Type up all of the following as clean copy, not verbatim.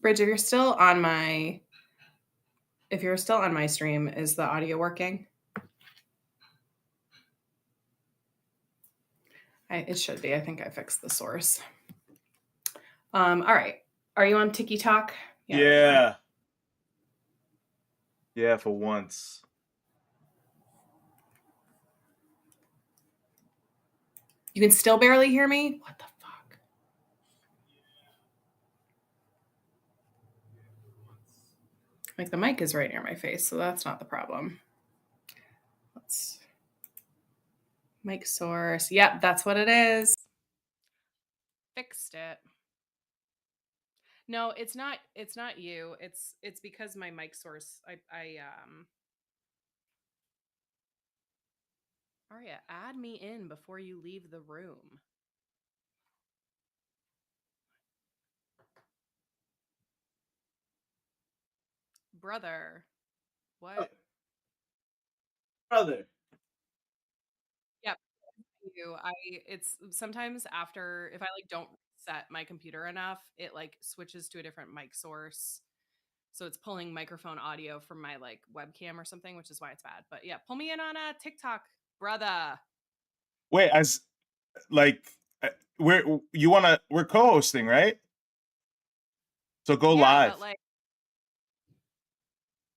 Bridge, if you're still on my stream, is the audio working? It should be. I think I fixed the source. All right. Are you on NHTok? Yeah. Yeah, for once. You can still barely hear me? What the fuck? Like the mic is right near my face, so that's not the problem. Let's mic source. Yep, that's what it is. Fixed it. No, it's not you. It's because my mic source Aria, add me in before you leave the room. Brother. What? Brother. Yep. It's sometimes after, if I like don't set my computer enough, it like switches to a different mic source. So it's pulling microphone audio from my like webcam or something, which is why it's bad. But yeah, pull me in on a TikTok, brother. Wait, we're co-hosting, right? So go live. But like,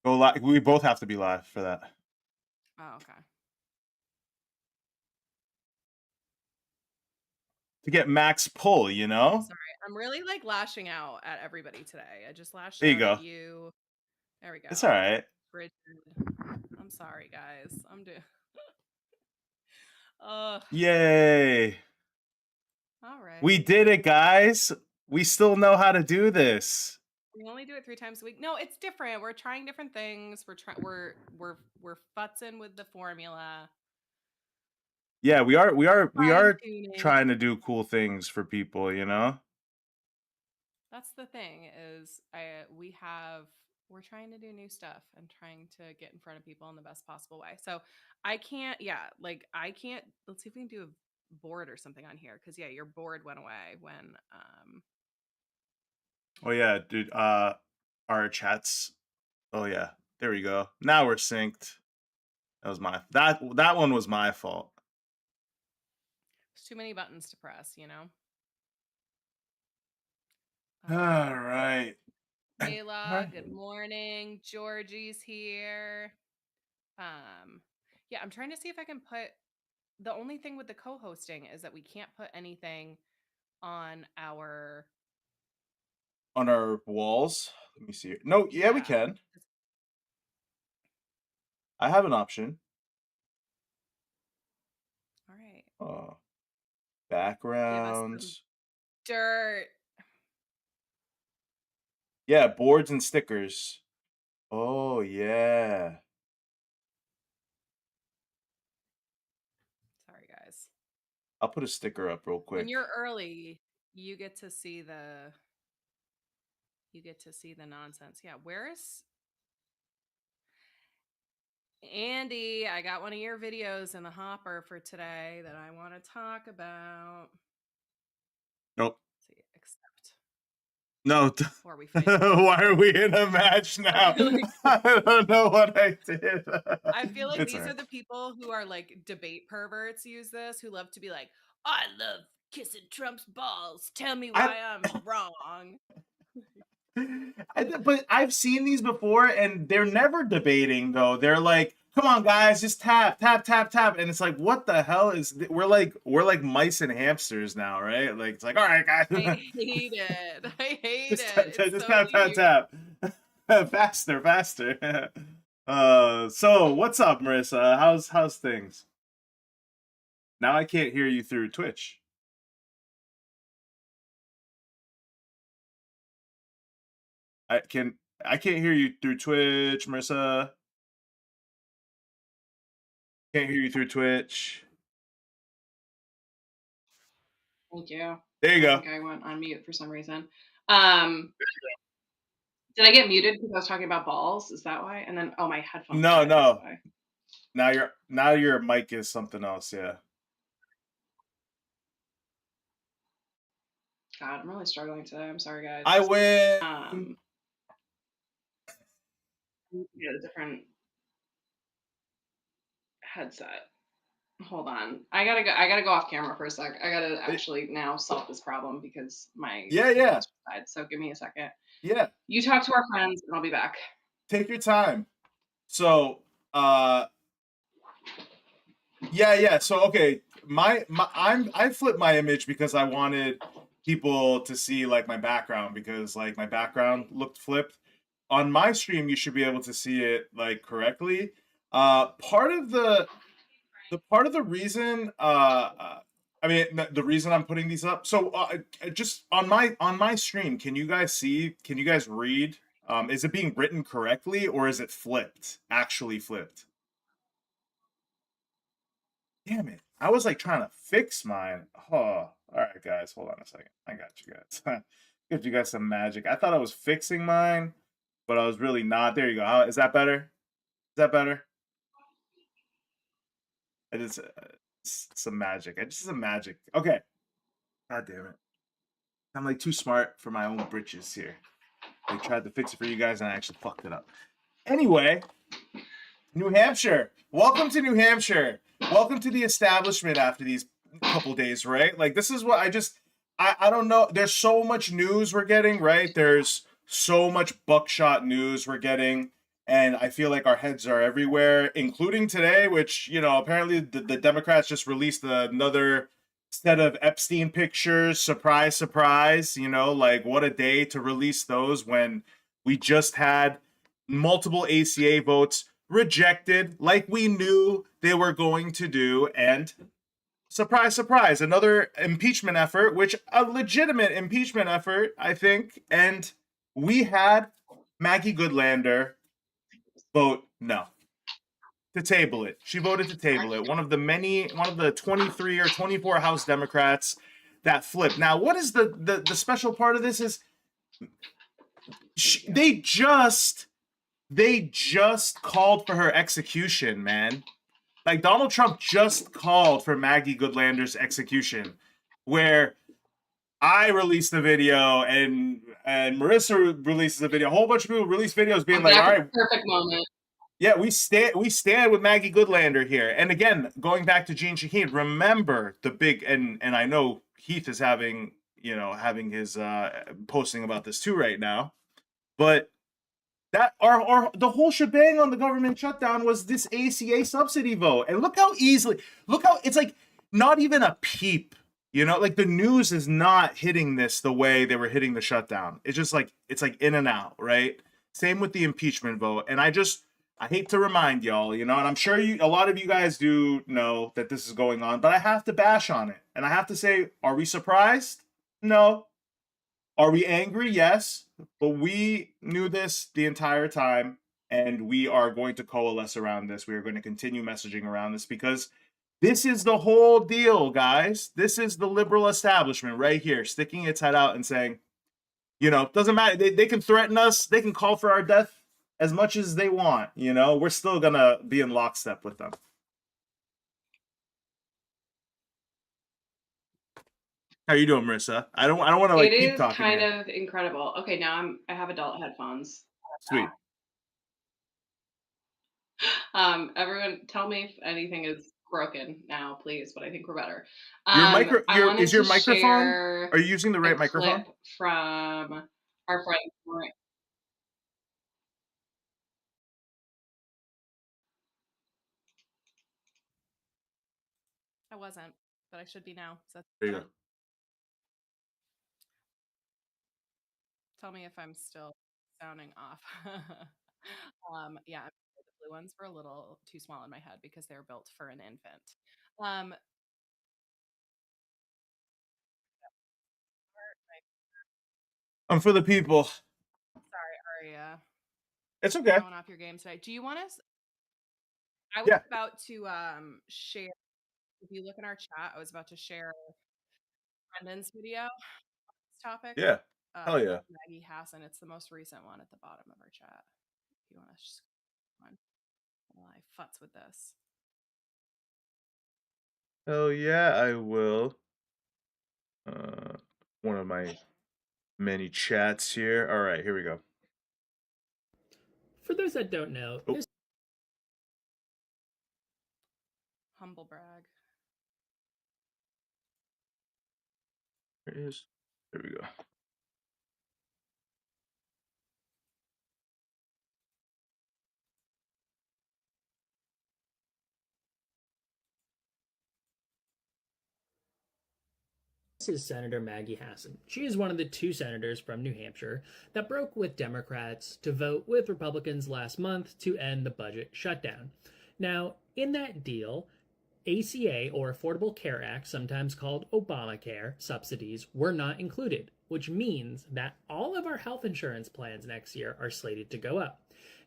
go live. We both have to be live for that. Oh, okay. To get max pull, you know? Sorry. I'm really like lashing out at everybody today. I just lashed there out you go. at you. There we go. It's all right. Bridget. I'm sorry, guys. I'm doing. Yay. All right. We did it, guys. We still know how to do this. We only do it 3 times a week. No, it's different. We're trying different things. We're futzing with the formula. Yeah, we are trying to do cool things for people, you know? That's the thing is we're trying to do new stuff and trying to get in front of people in the best possible way. So I can't, let's see if we can do a board or something on here. Cause yeah, your board went away when, Oh yeah, dude, our chats. Oh yeah, there we go. Now we're synced. That was that one was my fault. There's too many buttons to press, you know? All right. Layla, good morning. Georgie's here. Yeah, I'm trying to see if I can put, the only thing with the co-hosting is that we can't put anything on our walls. Let me see. No, yeah, we can. I have an option. All right. Backgrounds. Dirt. Yeah, boards and stickers. Oh yeah. Sorry, guys. I'll put a sticker up real quick. When you're early, you get to see the nonsense. Yeah, where is Andy? I got one of your videos in the hopper for today that I want to talk about. Nope. Let's see, accept. No. Why are we in a match now? I don't know what I did. I feel like these are the people who are like debate perverts use this, who love to be like, I love kissing Trump's balls. Tell me why I'm wrong. But I've seen these before, and they're never debating though. They're like, "Come on, guys, just tap, tap, tap, tap," and it's like, "What the hell is?" We're like mice and hamsters now, right? Like it's like, "All right, guys." I hate it. I hate just it. just tap, tap, tap. Faster, faster. So what's up, Marissa? How's things? Now I can't hear you through Twitch. I can't hear you through Twitch, Marissa. Can't hear you through Twitch. Thank you. There you go. I think I went on mute for some reason. Did I get muted because I was talking about balls? Is that why? And then my headphones. No. Now your mic is something else, yeah. God, I'm really struggling today. I'm sorry, guys. I win. Um, get a different headset. Hold on. I gotta go off camera for a sec. I gotta Eh, actually now solve this problem because my Yeah, yeah, headphones just died. So give me a second. yeah. You talk to our friends and I'll be back. Take your time. So, uh, yeah, yeah. So, okay, I flipped my image because I wanted people to see like my background because like my background looked flipped. On my stream, you should be able to see it like correctly. Part of the part of the reason I mean the reason I'm putting these up, so just on my stream, can you guys see, can you guys read, is it being written correctly or is it flipped, actually flipped? Damn it, I was like trying to fix mine. Oh, all right guys, hold on a second, I got you guys. Give you guys some magic. I thought I was fixing mine, but I was really not. There you go. Is that better? Is that better? It is some magic. I just some magic. Okay. God damn it. I'm like too smart for my own britches here. I tried to fix it for you guys and I actually fucked it up. Anyway, New Hampshire. Welcome to New Hampshire. Welcome to the establishment after these couple days, right? Like this is what I don't know. There's so much news we're getting, right? There's so much buckshot news we're getting. And I feel like our heads are everywhere, including today, which, you know, apparently the Democrats just released another set of Epstein pictures. Surprise, surprise. You know, like what a day to release those when we just had multiple ACA votes rejected, like we knew they were going to do. And surprise, surprise, another impeachment effort, which a legitimate impeachment effort, I think. And we had Maggie Goodlander vote no to table it. She voted to table it. One of the 23 or 24 House Democrats that flipped. Now, what is the special part of this is Thank they just called for her execution, man. Like Donald Trump just called for Maggie Goodlander's execution, where I released the video and Marissa releases a video. A whole bunch of people release videos being I'm like, back "All at right, the perfect moment. yeah, we stand with Maggie Goodlander here." And again, going back to Gene Shaheen, remember the big and I know Heath is having having his posting about this too right now, but that our the whole shebang on the government shutdown was this ACA subsidy vote. And look how it's like not even a peep. You know, like the news is not hitting this the way they were hitting the shutdown. It's just like it's like in and out, right? Same with the impeachment vote. And I hate to remind y'all, you know, and I'm sure a lot of you guys do know that this is going on, but I have to bash on it. And I have to say, are we surprised? No. Are we angry? Yes. But we knew this the entire time, and we are going to coalesce around this. We are going to continue messaging around this because this is the whole deal, guys. This is the liberal establishment right here, sticking its head out and saying, you know, doesn't matter. They can threaten us, they can call for our death as much as they want. You know, we're still going to be in lockstep with them. How you doing, Marissa? I don't want to It like keep is talking kind here. of incredible. Okay, now I have adult headphones. Sweet. Everyone tell me if anything is broken now, please, but I think we're better. I Your wanted is your to microphone? share Are you using the a right clip microphone? from our friend. I wasn't, but I should be now. So that's There you go. better. Tell me if I'm still sounding off. Yeah, the blue ones were a little too small in my head because they were built for an infant. Um, I'm for the people. sorry, Aria, It's okay. showing off your game today. Do you want us? I was Yeah. about to share. If you look in our chat, I was about to share Brendan's video on this topic. Yeah. Hell With yeah. Maggie Hassan. It's the most recent one at the bottom of our chat. If you want to just on while I futz with this. Hell yeah, I will. Uh, one of my many chats here. All right, here we go. For those that don't know, Oh, this Humble brag. here it is. There we go. is Senator Maggie Hassan. She is one of the two senators from New Hampshire that broke with Democrats to vote with Republicans last month to end the budget shutdown. Now, in that deal, ACA, or Affordable Care Act, sometimes called Obamacare, subsidies were not included, which means that all of our health insurance plans next year are slated to go up.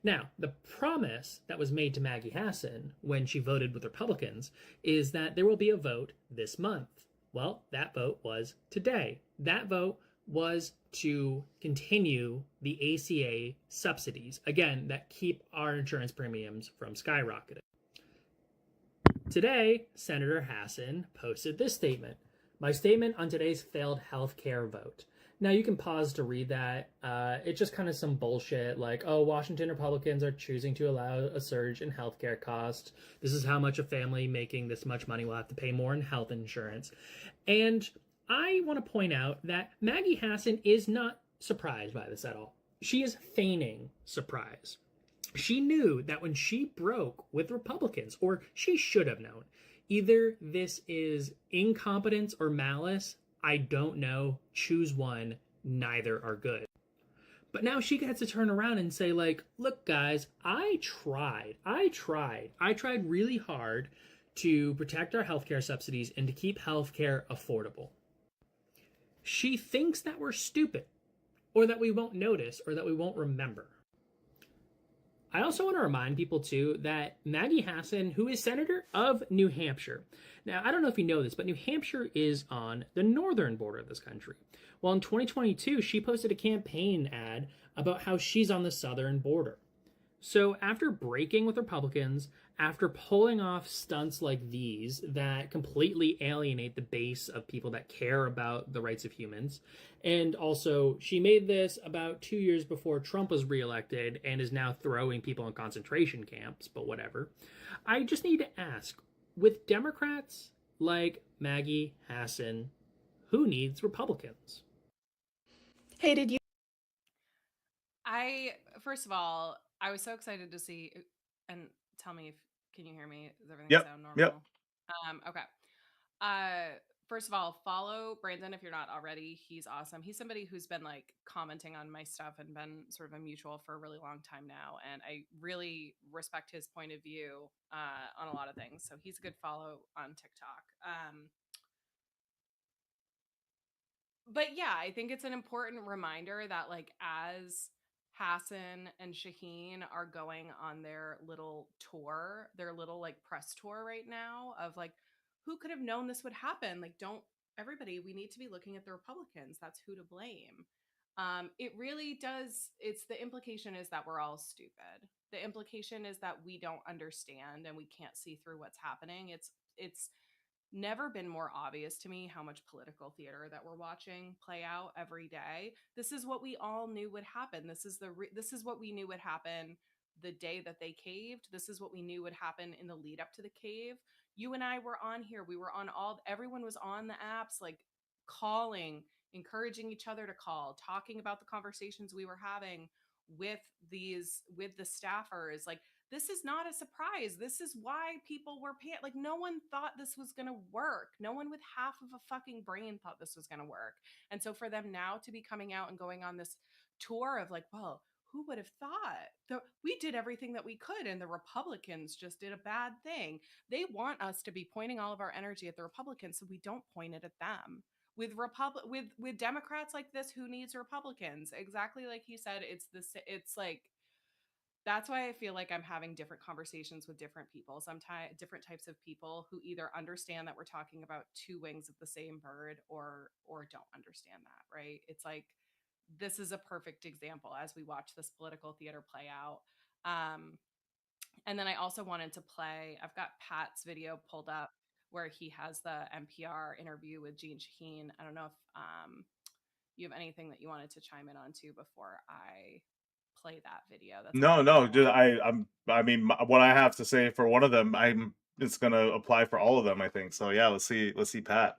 Now, the promise that was made to Maggie Hassan when she voted with Republicans is that there will be a vote this month. Well, that vote was today. That vote was to continue the ACA subsidies, again, that keep our insurance premiums from skyrocketing. Today, Senator Hassan posted this statement: my statement on today's failed healthcare vote. Now, you can pause to read that. It's just kind of some bullshit like, oh, Washington Republicans are choosing to allow a surge in healthcare costs. This is how much a family making this much money will have to pay more in health insurance. And I want to point out that Maggie Hassan is not surprised by this at all. She is feigning surprise. She knew that when she broke with Republicans, or she should have known, either this is incompetence or malice. I don't know. Choose one. Neither are good. But now she gets to turn around and say, like, look, guys, I tried really hard to protect our healthcare subsidies and to keep healthcare affordable. She thinks that we're stupid, or that we won't notice, or that we won't remember. I also want to remind people, too, that Maggie Hassan, who is Senator of New Hampshire. Now, I don't know if you know this, but New Hampshire is on the northern border of this country. Well, in 2022, she posted a campaign ad about how she's on the southern border. So after breaking with Republicans, after pulling off stunts like these that completely alienate the base of people that care about the rights of humans, and also she made this about 2 years before Trump was reelected and is now throwing people in concentration camps, but whatever. I just need to ask, with Democrats like Maggie Hassan, who needs Republicans? Hey, did you? I First of all, I was so excited to see and tell me if can you hear me? Does everything Yep, sound yep. normal? Okay. First of all, follow Brandon if you're not already. He's awesome. He's somebody who's been like commenting on my stuff and been sort of a mutual for a really long time now, and I really respect his point of view on a lot of things. So he's a good follow on TikTok. But yeah, I think it's an important reminder that like as Hassan and Shaheen are going on their little tour, their little like press tour right now of like who could have known this would happen? Like don't everybody, we need to be looking at the Republicans. That's who to blame. It really does it's the implication is that we're all stupid. The implication is that we don't understand and we can't see through what's happening. It's never been more obvious to me how much political theater that we're watching play out every day. This is what we all knew would happen. This is what we knew would happen the day that they caved. This is what we knew would happen in the lead up to the cave. You and I were on here. We were on everyone was on the apps like calling, encouraging each other to call, talking about the conversations we were having with with the staffers. Like this is not a surprise. This is why people were like no one thought this was going to work. No one with half of a fucking brain thought this was going to work. And so for them now to be coming out and going on this tour of like, well, who would have thought? We did everything that we could and the Republicans just did a bad thing. They want us to be pointing all of our energy at the Republicans so we don't point it at them. With Democrats like this, who needs Republicans? Exactly like he said, it's like that's why I feel like I'm having different conversations with different people, sometimes different types of people who either understand that we're talking about two wings of the same bird or don't understand that, right? It's like this is a perfect example as we watch this political theater play out. Um, and then I also wanted to play, I've got Pat's video pulled up where he has the NPR interview with Gene Shaheen. I don't know if you have anything that you wanted to chime in on too before I play that video. That's No, dude, I mean, what I have to say for one of them, it's gonna apply for all of them, I think. So yeah, let's see Pat.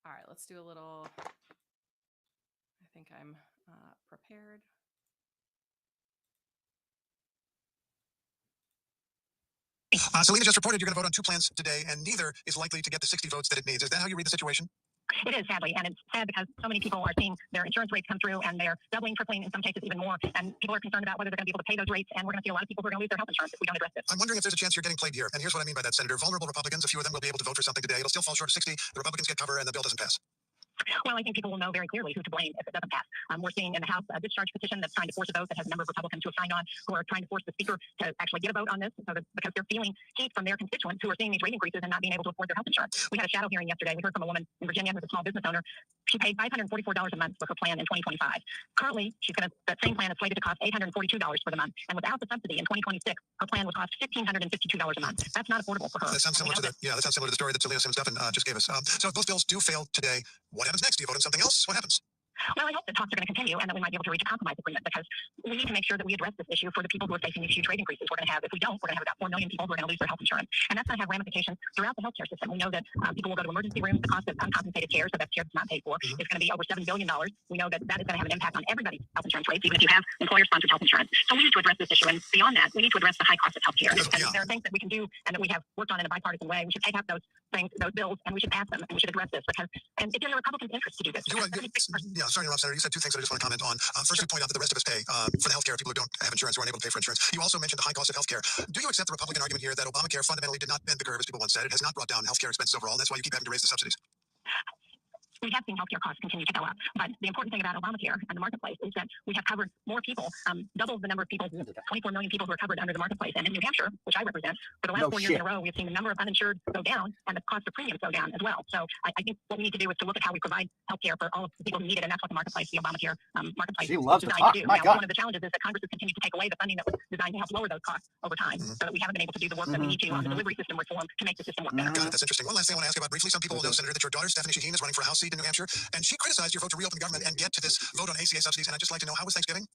All right, let's do a little. I think I'm prepared. Selena just reported you're going to vote on 2 plans today, and neither is likely to get the 60 votes that it needs. Is that how you read the situation? It is, sadly, and it's sad because so many people are seeing their insurance rates come through, and they're doubling, tripling, in some cases even more, and people are concerned about whether they're going to be able to pay those rates, and we're going to see a lot of people who are going to lose their health insurance if we don't address this. I'm wondering if there's a chance you're getting played here, and here's what I mean by that, Senator. Vulnerable Republicans, a few of them will be able to vote for something today. It'll still fall short of 60. The Republicans get cover, and the bill doesn't pass. Well, I think people will know very clearly who to blame if it doesn't pass. We're seeing in the House a discharge petition that's trying to force a vote that has a number of Republicans who have signed on, who are trying to force the Speaker to actually get a vote on this, so that, because they're feeling heat from their constituents who are seeing these rate increases and not being able to afford their health insurance. We had a shadow hearing yesterday. We heard from a woman in Virginia who's a small business owner. She paid $544 a month for her plan in 2025. Currently, that same plan is slated to cost $842 for the month, and without the subsidy in 2026, her plan would cost $1,552 a month. That's not affordable for her. That sounds similar to the story that Selena Sims-Duffin just gave us. So if both bills do fail today, what happens next? Do you vote on something else? What happens? Well, I hope that talks are going to continue and that we might be able to reach a compromise agreement, because we need to make sure that we address this issue for the people who are facing these huge rate increases. We're going to have, if we don't, we're going to have about 4 million people who are going to lose their health insurance. And that's going to have ramifications throughout the healthcare system. We know that people will go to emergency rooms. The cost of uncompensated care, so that's care that's not paid for, is going to be over $7 billion. We know that that is going to have an impact on everybody's health insurance rates, even if you have employer-sponsored health insurance. So we need to address this issue. And beyond that, we need to address the high cost of healthcare. And there are things that we can do and that we have worked on in a bipartisan way. We should take up those things, those bills, and we should pass them, and we should address this, because and it's in the Republicans' interest to do this. Sorry to interrupt, Senator. You said 2 things that I just want to comment on. First, you point out that the rest of us pay for the healthcare, people who don't have insurance, who aren't able to pay for insurance. You also mentioned the high cost of healthcare. Do you accept the Republican argument here that Obamacare fundamentally did not bend the curve, as people once said? It has not brought down healthcare expenses overall. That's why you keep having to raise the subsidies. We have seen healthcare costs continue to go up, but the important thing about Obamacare and the marketplace is that we have covered more people, double the number of people, 24 million people who are covered under the marketplace. And in New Hampshire, which I represent, for the last 4 years in a row, we've seen the number of uninsured go down and the cost of premiums go down as well. So I think what we need to do is to look at how we provide healthcare for all of the people who need it, and that's what the marketplace, the Obamacare marketplace, she loves is to designed talk. to do. My now, God. one of the challenges is that Congress has continued to take away the funding that was designed to help lower those costs over time, so that we haven't been able to do the work that we need to on the delivery system reform to make the system work better. Got it. That's interesting. One last thing I want to ask you about briefly. Some people will know, Senator, that your daughter, Stephanie Shaheen, is running for a House seat in New Hampshire, and she criticized your vote to reopen government and get to this vote on ACA subsidies. And I'd just like to know, how was Thanksgiving?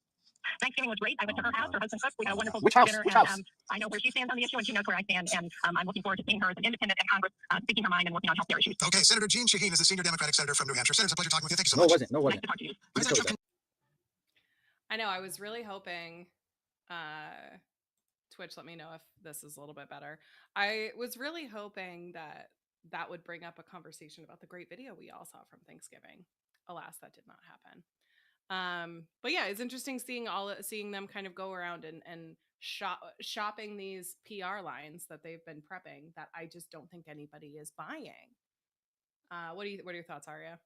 Thanksgiving was great. I went to her house. Her husband cooked. We had a wonderful Which house? dinner. Which and house? I know where she stands on the issue, and she knows where I stand. And I'm looking forward to seeing her as an independent in Congress, speaking her mind and working on healthcare issues. Okay, Senator Jean Shaheen is the senior Democratic senator from New Hampshire. Senator, it's a pleasure talking with you. Thank you so No, it much. wasn't. No, it Nice wasn't. to talk to you. Please go. I know. I was really hoping. Twitch, let me know if this is a little bit better. I was really hoping that would bring up a conversation about the great video we all saw from Thanksgiving. Alas, that did not happen. But yeah, it's interesting seeing them kind of go around and shopping these PR lines that they've been prepping that I just don't think anybody is buying. What are your thoughts, Arya?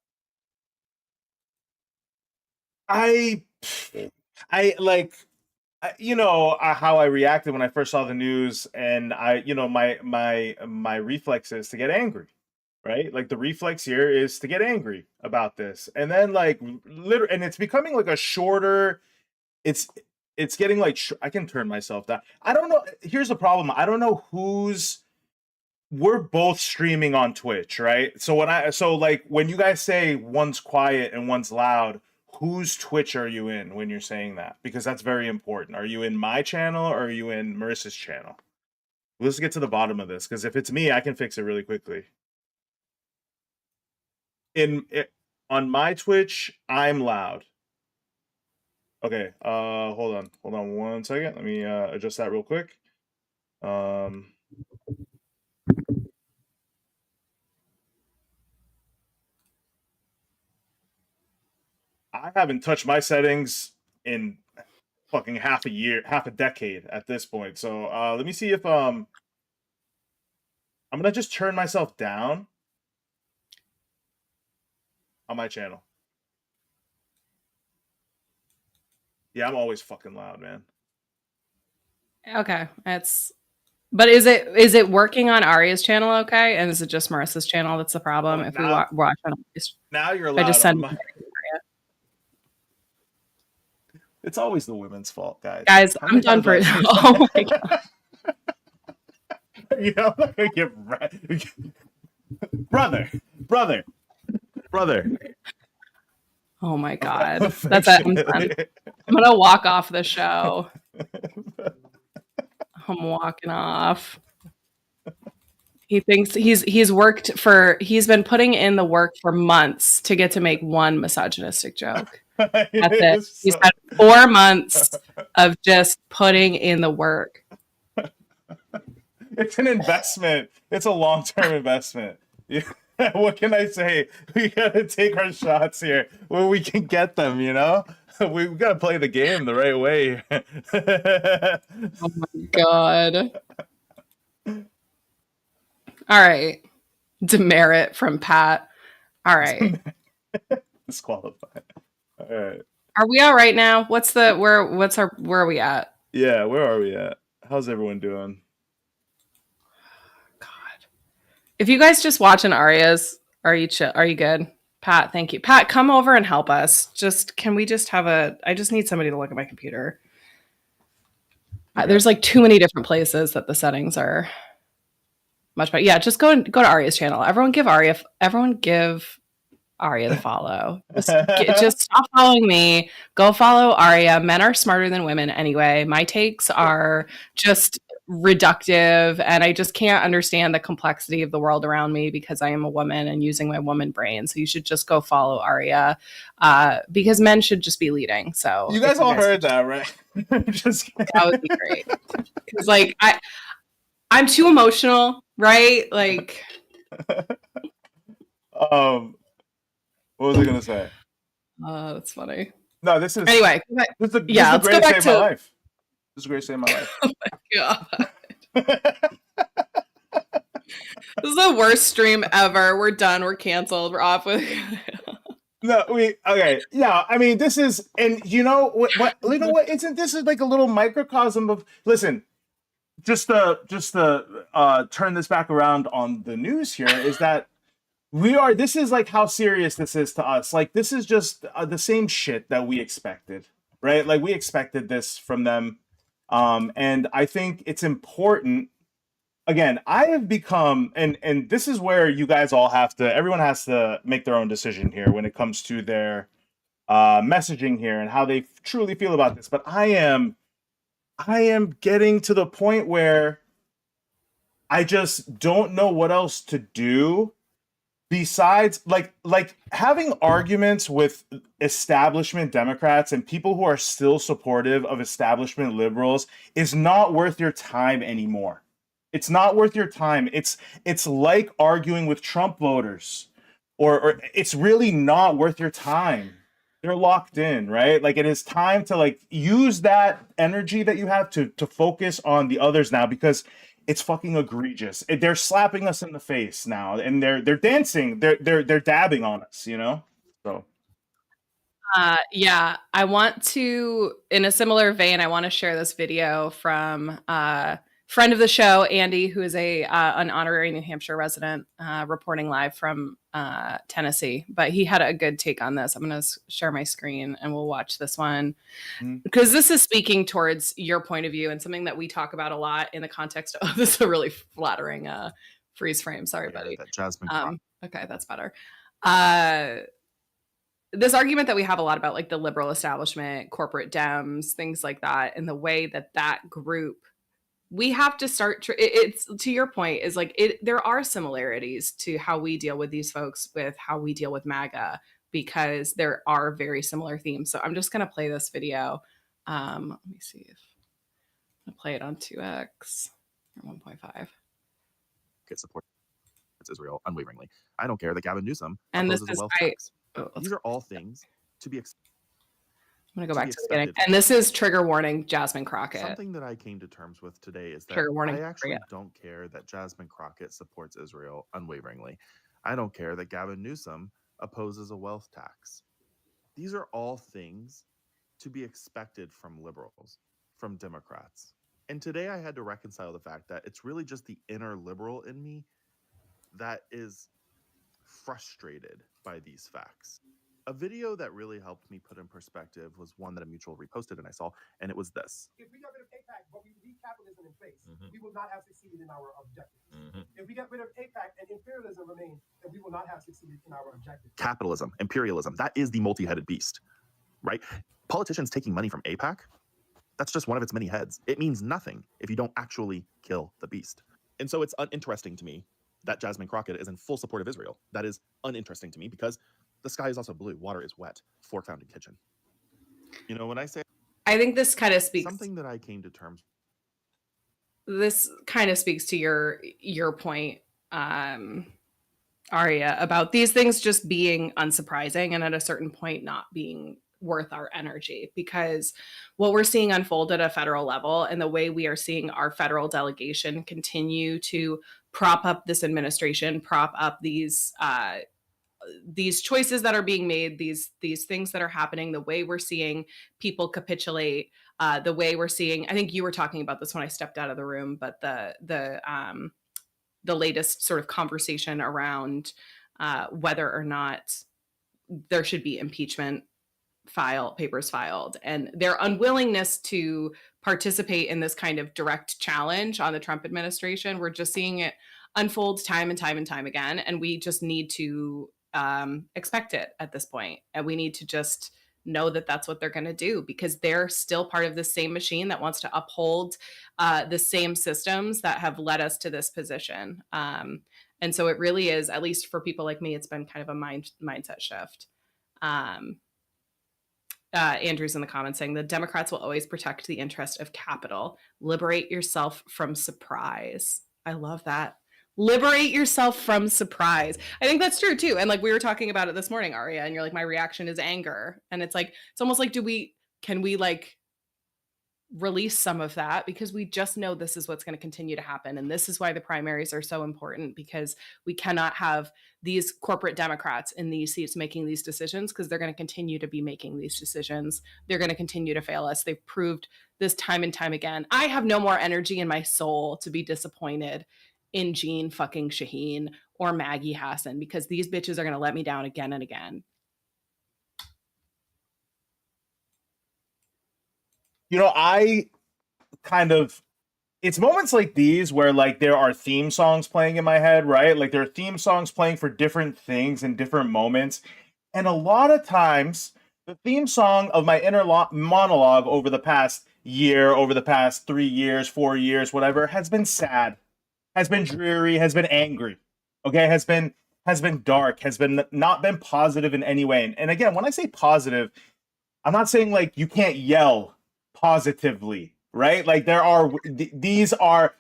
I like, you know, how I reacted when I first saw the news, and my reflex is to get angry, right? Like the reflex here is to get angry about this, and then like literally, and it's becoming like a shorter. It's getting like I can turn myself down. I don't know. Here's the problem. I don't know we're both streaming on Twitch, right? So when you guys say one's quiet and one's loud, whose Twitch are you in when you're saying that? Because that's very important. Are you in my channel or are you in Marissa's channel? Let's get to the bottom of this, because if it's me, I can fix it really quickly. On my Twitch, I'm loud. Okay, hold on 1 second. Let me adjust that real quick. I haven't touched my settings in fucking half a decade at this point. So let me see if I'm gonna just turn myself down on my channel. Yeah, I'm always fucking loud, man. Okay, but is it working on Arya's channel okay? And is it just Marissa's channel that's the problem? If we watch on now you're loud. I just send It's always the women's fault, guys. Guys, I'm done for it. Oh my god. You know, brother. Oh my God. That's it. I'm done. I'm gonna walk off the show. I'm walking off. He thinks he's been putting in the work for months to get to make one misogynistic joke. That's it. He's had 4 months of just putting in the work. It's an investment. It's a long-term investment. Yeah. What can I say? We gotta take our shots here where we can get them, you know? We've got to play the game the right way. Oh my God. All right. Demerit from Pat. All right. Disqualified. All right. Are we all right now? Where are we at? Yeah, where are we at? How's everyone doing? God. If you guys just watching Aria's, are you good? Pat, thank you. Pat, come over and help us. Can we just have I just need somebody to look at my computer. There's like too many different places that the settings are much better. Yeah, just go to Aria's channel. Everyone give Aria the follow. Just stop following me. Go follow Aria. Men are smarter than women anyway. My takes are just reductive, and I just can't understand the complexity of the world around me because I am a woman and using my woman brain. So you should just go follow Aria, because men should just be leading. So you guys all heard that, right? That would be great. Because like I'm too emotional, right? Like, what was I gonna say? That's funny. No, this is anyway. This is the let's go greatest day back of my life. This is the greatest day of my life. Oh my God. This is the worst stream ever. We're done. We're canceled. We're off with. No, okay. Yeah, I mean, this is, and you know what? You know what? Isn't this is like a little microcosm of? Listen, just to turn this back around on the news here is that this is like how serious this is to us. Like, this is just the same shit that we expected, right? Like, we expected this from them. And I think it's important. Again, I have become, and this is where you guys all everyone has to make their own decision here when it comes to their messaging here and how they truly feel about this. But I am getting to the point where I just don't know what else to do besides like having arguments with establishment Democrats and people who are still supportive of establishment liberals is not worth your time anymore. It's not worth your time. It's like arguing with Trump voters, or it's really not worth your time. They're locked in, right? Like, it is time to like use that energy that you have to focus on the others now, because it's fucking egregious. They're slapping us in the face now, and they're dancing. They're dabbing on us, you know. So. Yeah, I want to, in a similar vein, I want to share this video from friend of the show, Andy, who is an honorary New Hampshire resident, reporting live from Tennessee. But he had a good take on this. I'm going to share my screen and we'll watch this one, because this is speaking towards your point of view and something that we talk about a lot in the context of this is a really flattering freeze frame. Sorry, buddy. That Jasmine. Okay, that's better. This argument that we have a lot about, like the liberal establishment, corporate Dems, things like that, and the way that group, we have to start. It's to your point, is like there are similarities to how we deal with these folks with how we deal with MAGA, because there are very similar themes. So I'm just gonna play this video. Let me see if I'll play it on 2x or 1.5. Get support. It's Israel unwaveringly. I don't care that Gavin Newsom And this opposes is a wealth tax. These are all things to be expected. I'm going to go back to the beginning. And this is trigger warning, Jasmine Crockett. Something that I came to terms with today is that trigger warning, I actually don't care that Jasmine Crockett supports Israel unwaveringly. I don't care that Gavin Newsom opposes a wealth tax. These are all things to be expected from liberals, from Democrats. And today I had to reconcile the fact that it's really just the inner liberal in me that is frustrated by these facts. A video that really helped me put in perspective was one that a mutual reposted and I saw, and it was this. If we get rid of APAC, but we leave capitalism in place, we will not have succeeded in our objectives. If we get rid of APAC and imperialism remain, then we will not have succeeded in our objectives. Capitalism, imperialism, that is the multi-headed beast, right? Politicians taking money from APAC, that's just one of its many heads. It means nothing if you don't actually kill the beast. And so it's uninteresting to me that Jasmine Crockett is in full support of Israel. That is uninteresting to me because the sky is also blue, water is wet, fork found in kitchen. You know, when I say I think this kind of speaks something that I came to terms. This kind of speaks to your point, Aria, about these things just being unsurprising and at a certain point not being worth our energy, because what we're seeing unfold at a federal level and the way we are seeing our federal delegation continue to prop up this administration, prop up these choices that are being made, these things that are happening, the way we're seeing people capitulate, the way we're seeing, I think you were talking about this when I stepped out of the room, but the latest sort of conversation around whether or not there should be impeachment papers filed, and their unwillingness to participate in this kind of direct challenge on the Trump administration. We're just seeing it unfold time and time and time again, and we just need to expect it at this point, and we need to just know that that's what they're going to do, because they're still part of the same machine that wants to uphold the same systems that have led us to this position. And so it really is, at least for people like me, it's been kind of a mindset shift. Andrew's in the comments saying the Democrats will always protect the interest of capital. Liberate yourself from surprise. I love that. Liberate yourself from surprise. I think that's true too. And like we were talking about it this morning, Aria, and you're like, my reaction is anger. And it's like, it's almost like, can we like release some of that, because we just know this is what's going to continue to happen. And this is why the primaries are so important, because we cannot have these corporate Democrats in these seats making these decisions, because they're going to continue to be making these decisions. They're going to continue to fail us. They've proved this time and time again. I have no more energy in my soul to be disappointed in Jean fucking Shaheen or Maggie Hassan, because these bitches are going to let me down again and again. You know, it's moments like these where like there are theme songs playing in my head, right? Like there are theme songs playing for different things in different moments. And a lot of times the theme song of my inner monologue over the past year, over the past 3 years, 4 years, whatever, has been sad, has been dreary, has been angry, okay? Has been dark, has been not been positive in any way. And again, when I say positive, I'm not saying like you can't yell positively, right? Like these are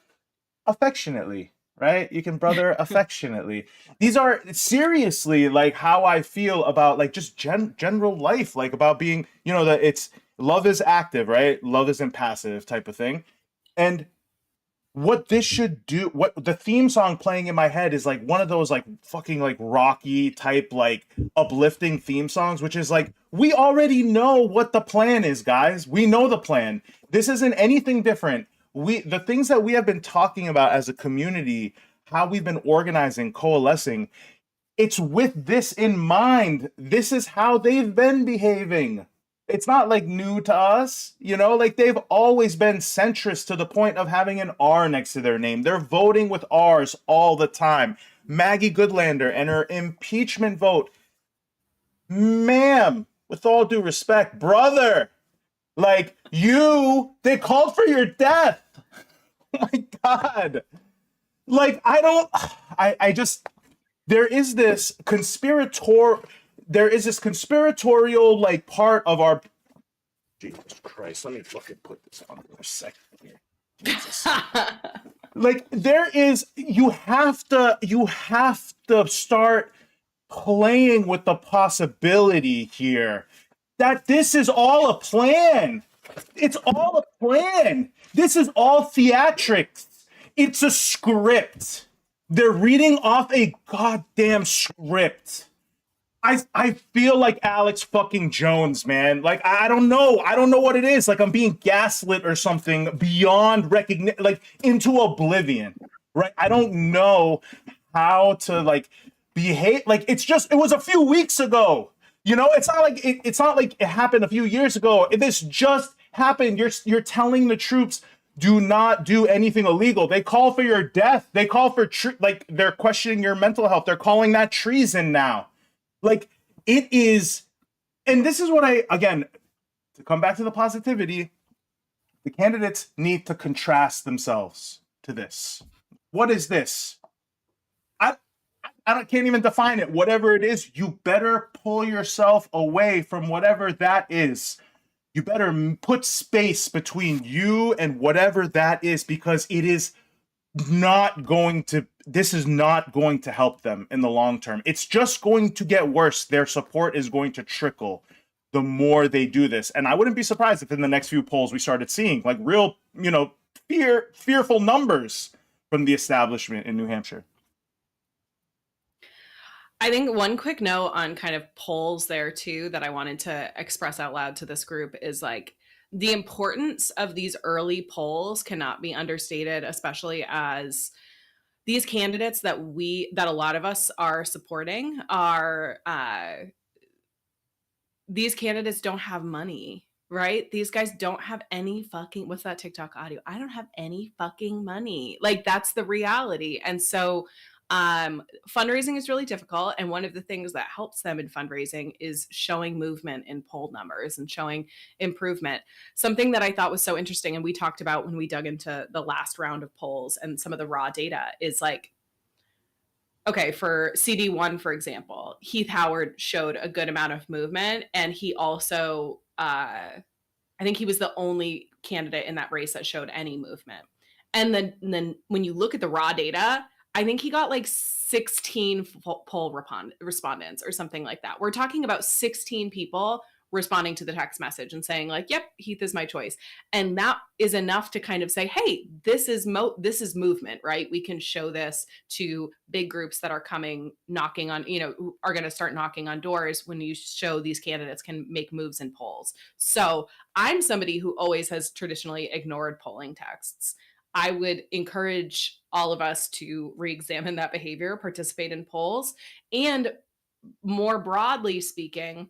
affectionately, right? You can brother affectionately. These are seriously like how I feel about like just general life, like about being, you know, that it's love is active, right? Love isn't passive type of thing. And what this should do, what the theme song playing in my head is like one of those like fucking like Rocky type like uplifting theme songs, which is like, we already know what the plan is, guys. We know the plan. This isn't anything different. The things that we have been talking about as a community, how we've been organizing, coalescing, it's with this in mind. This is how they've been behaving. It's not like new to us, you know, like they've always been centrist to the point of having an R next to their name. They're voting with R's all the time. Maggie Goodlander and her impeachment vote. Ma'am, with all due respect, brother, like they called for your death. Oh my God. Like, there is this conspiratorial like part of our, Jesus Christ, let me fucking put this on for a second here. Jesus. Like you have to start playing with the possibility here that this is all a plan. It's all a plan. This is all theatrics. It's a script. They're reading off a goddamn script. I feel like Alex fucking Jones, man. Like, I don't know. I don't know what it is. Like, I'm being gaslit or something beyond recognition, like, into oblivion, right? I don't know how to, like, behave. Like, it was a few weeks ago. You know, it's not like it happened a few years ago. This just happened. You're telling the troops, do not do anything illegal. They call for your death. They call for like they're questioning your mental health. They're calling that treason now. Like it is, and this is what again, to come back to the positivity, the candidates need to contrast themselves to this. What is this? Can't even define it. Whatever it is, you better pull yourself away from whatever that is. You better put space between you and whatever that is, because it is not going to, this is not going to help them in the long term. It's just going to get worse. Their support is going to trickle the more they do this. And I wouldn't be surprised if in the next few polls we started seeing like real, fearful numbers from the establishment in New Hampshire. I think one quick note on kind of polls there too that I wanted to express out loud to this group is like the importance of these early polls cannot be understated, especially as these candidates that a lot of us are supporting are these candidates don't have money, right? These guys don't have any fucking, what's that TikTok audio? I don't have any fucking money. Like that's the reality. And so fundraising is really difficult. And one of the things that helps them in fundraising is showing movement in poll numbers and showing improvement. Something that I thought was so interesting, and we talked about when we dug into the last round of polls and some of the raw data, is like, okay, for CD1, for example, Heath Howard showed a good amount of movement. And he also, I think he was the only candidate in that race that showed any movement. And then when you look at the raw data, I think he got like 16 poll respondents or something like that. We're talking about 16 people responding to the text message and saying like, yep, Heath is my choice. And that is enough to kind of say, hey, this is movement, right? We can show this to big groups that are coming, knocking on, are going to start knocking on doors when you show these candidates can make moves in polls. So I'm somebody who always has traditionally ignored polling texts. I would encourage all of us to re-examine that behavior, participate in polls, and more broadly speaking,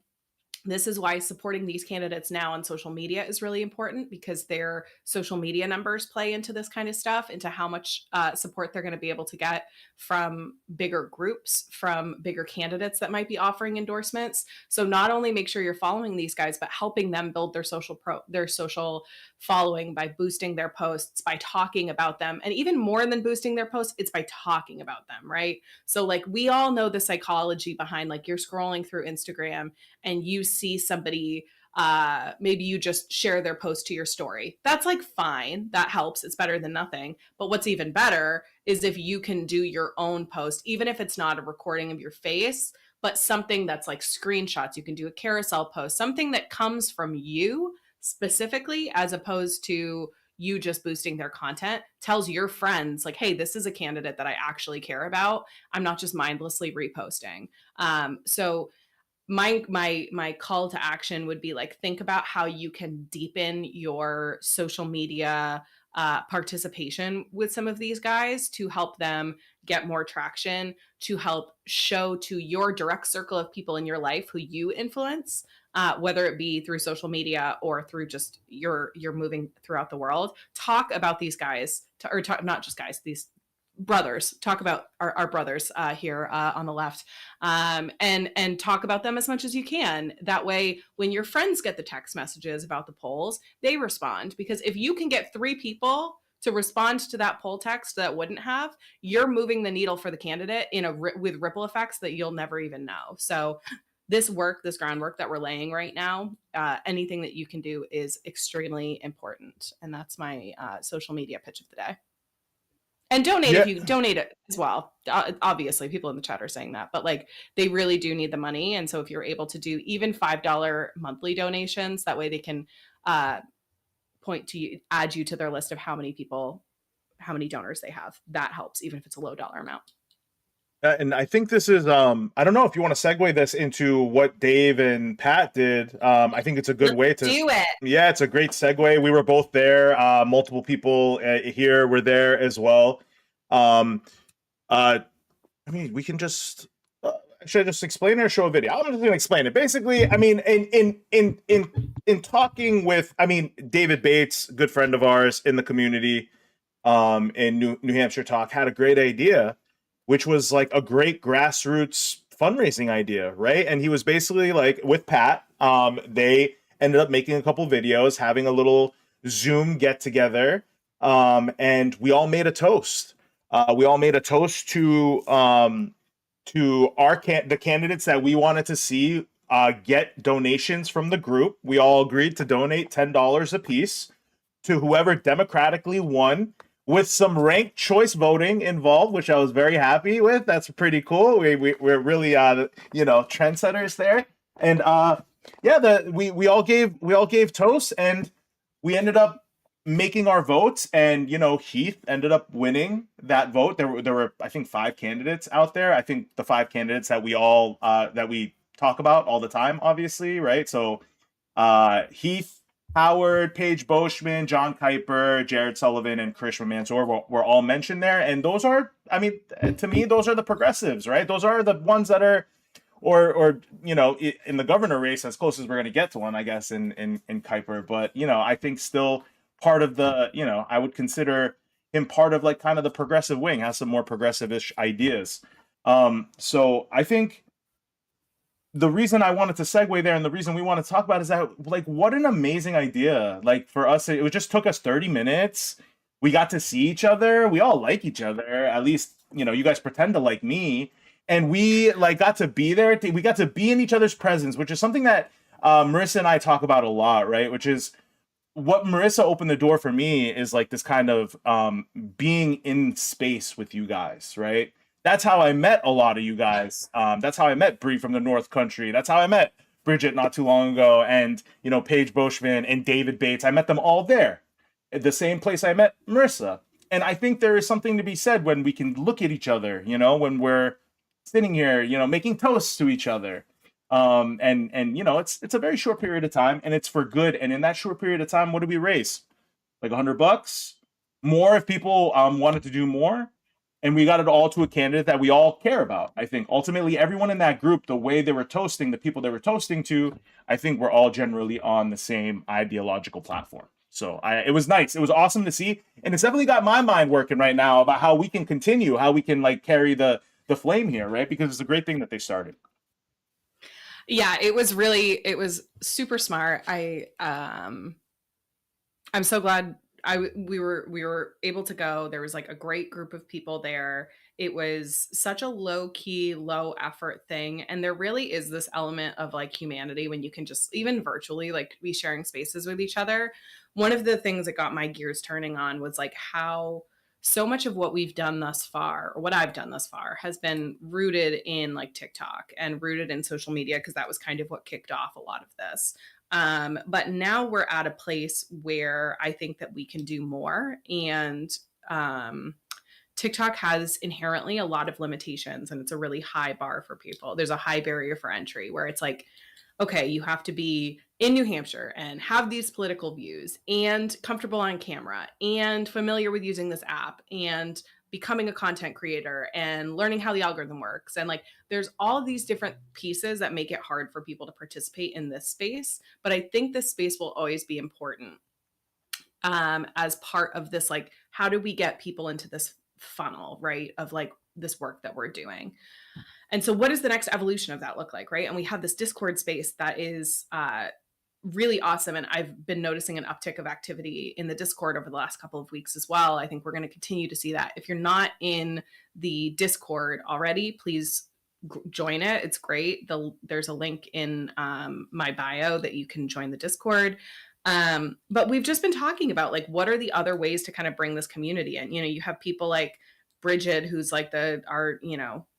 this is why supporting these candidates now on social media is really important, because their social media numbers play into this kind of stuff, into how much support they're going to be able to get from bigger groups, from bigger candidates that might be offering endorsements. So not only make sure you're following these guys, but helping them build their social following by boosting their posts, by talking about them. And even more than boosting their posts, it's by talking about them, right? So like we all know the psychology behind like you're scrolling through Instagram and you see somebody, maybe you just share their post to your story. That's like fine. That helps. It's better than nothing. But what's even better is if you can do your own post, even if it's not a recording of your face, but something that's like screenshots. You can do a carousel post, something that comes from you specifically, as opposed to you just boosting their content, tells your friends like, hey, this is a candidate that I actually care about. I'm not just mindlessly reposting. So my call to action would be like, think about how you can deepen your social media participation with some of these guys to help them get more traction, to help show to your direct circle of people in your life who you influence, whether it be through social media or through just you're moving throughout the world. Talk about these guys, not just guys, these brothers. Talk about our brothers here on the left, and talk about them as much as you can. That way, when your friends get the text messages about the polls, they respond. Because if you can get 3 people to respond to that poll text that wouldn't have, you're moving the needle for the candidate with ripple effects that you'll never even know. So this groundwork that we're laying right now, anything that you can do is extremely important. And that's my social media pitch of the day. And donate if you donate it as well. Obviously, people in the chat are saying that, but like they really do need the money. And so if you're able to do even $5 monthly donations, that way they can point to you, add you to their list of how many donors they have. That helps, even if it's a low dollar amount. And I think this is, I don't know if you want to segue this into what Dave and Pat did. I think it's a good way to do it. Yeah, it's a great segue. We were both there. Multiple people here were there as well. I mean, we can just, should I just explain it or show a video? I'm just gonna explain it. Basically, I mean, in talking with, I mean, David Bates, good friend of ours in the community, in New Hampshire Talk, had a great idea, which was like a great grassroots fundraising idea, right? And he was basically like with Pat. They ended up making a couple videos, having a little Zoom get together, and we all made a toast. We all made a toast to the candidates that we wanted to see get donations from the group. We all agreed to donate $10 a piece to whoever democratically won, with some ranked choice voting involved, which I was very happy with. That's pretty cool. We're really trendsetters there. And yeah, we all gave toasts, and we ended up making our votes, and Heath ended up winning that vote. There were I think 5 candidates out there. I think the 5 candidates that we talk about all the time, obviously, right? So Heath, Howard, Paige Boschman, John Kuiper, Jared Sullivan, and Krish Mansour were all mentioned there. And those are, I mean, to me, those are the progressives, right? Those are the ones that are, or in the governor race, as close as we're going to get to one, I guess, in Kuiper. But, I think still part of the, I would consider him part of like kind of the progressive wing, has some more progressive-ish ideas. So I think the reason I wanted to segue there and the reason we want to talk about is that, like, what an amazing idea. Like, for us, it just took us 30 minutes. We got to see each other. We all like each other. At least, you guys pretend to like me. And we, like, got to be there. We got to be in each other's presence, which is something that Marissa and I talk about a lot, right? Which is what Marissa opened the door for me, is, like, this kind of being in space with you guys, right? That's how I met a lot of you guys. That's how I met Bree from the North Country. That's how I met Bridget not too long ago, and Paige Boschman and David Bates. I met them all there, at the same place I met Marissa. And I think there is something to be said when we can look at each other, when we're sitting here, making toasts to each other. And it's a very short period of time, and it's for good. And in that short period of time, what did we raise? Like $100 more if people wanted to do more. And we got it all to a candidate that we all care about. I think ultimately everyone in that group, the way they were toasting, the people they were toasting to, I think we're all generally on the same ideological platform. So it was nice. It was awesome to see. And it's definitely got my mind working right now about how we can continue, how we can like carry the flame here, right? Because it's a great thing that they started. Yeah, it was super smart. I'm so glad we were able to go. There was like a great group of people there. It was such a low key, low effort thing. And there really is this element of like humanity when you can just, even virtually, like be sharing spaces with each other. One of the things that got my gears turning on was like how so much of what we've done thus far, or what I've done thus far, has been rooted in like TikTok and rooted in social media, because that was kind of what kicked off a lot of this. But now we're at a place where I think that we can do more. And TikTok has inherently a lot of limitations, and it's a really high bar for people. There's a high barrier for entry where it's like, okay, you have to be in New Hampshire and have these political views and comfortable on camera and familiar with using this app and becoming a content creator and learning how the algorithm works. And like, there's all of these different pieces that make it hard for people to participate in this space. But I think this space will always be important as part of this, like, how do we get people into this funnel, right? Of like this work that we're doing. And so what does the next evolution of that look like, right? And we have this Discord space that is really awesome. And I've been noticing an uptick of activity in the Discord over the last couple of weeks as well. I think we're going to continue to see that. If you're not in the Discord already, please join it. It's great. There's a link in my bio that you can join the Discord. But we've just been talking about like, what are the other ways to kind of bring this community in? You have people like Bridget, who's like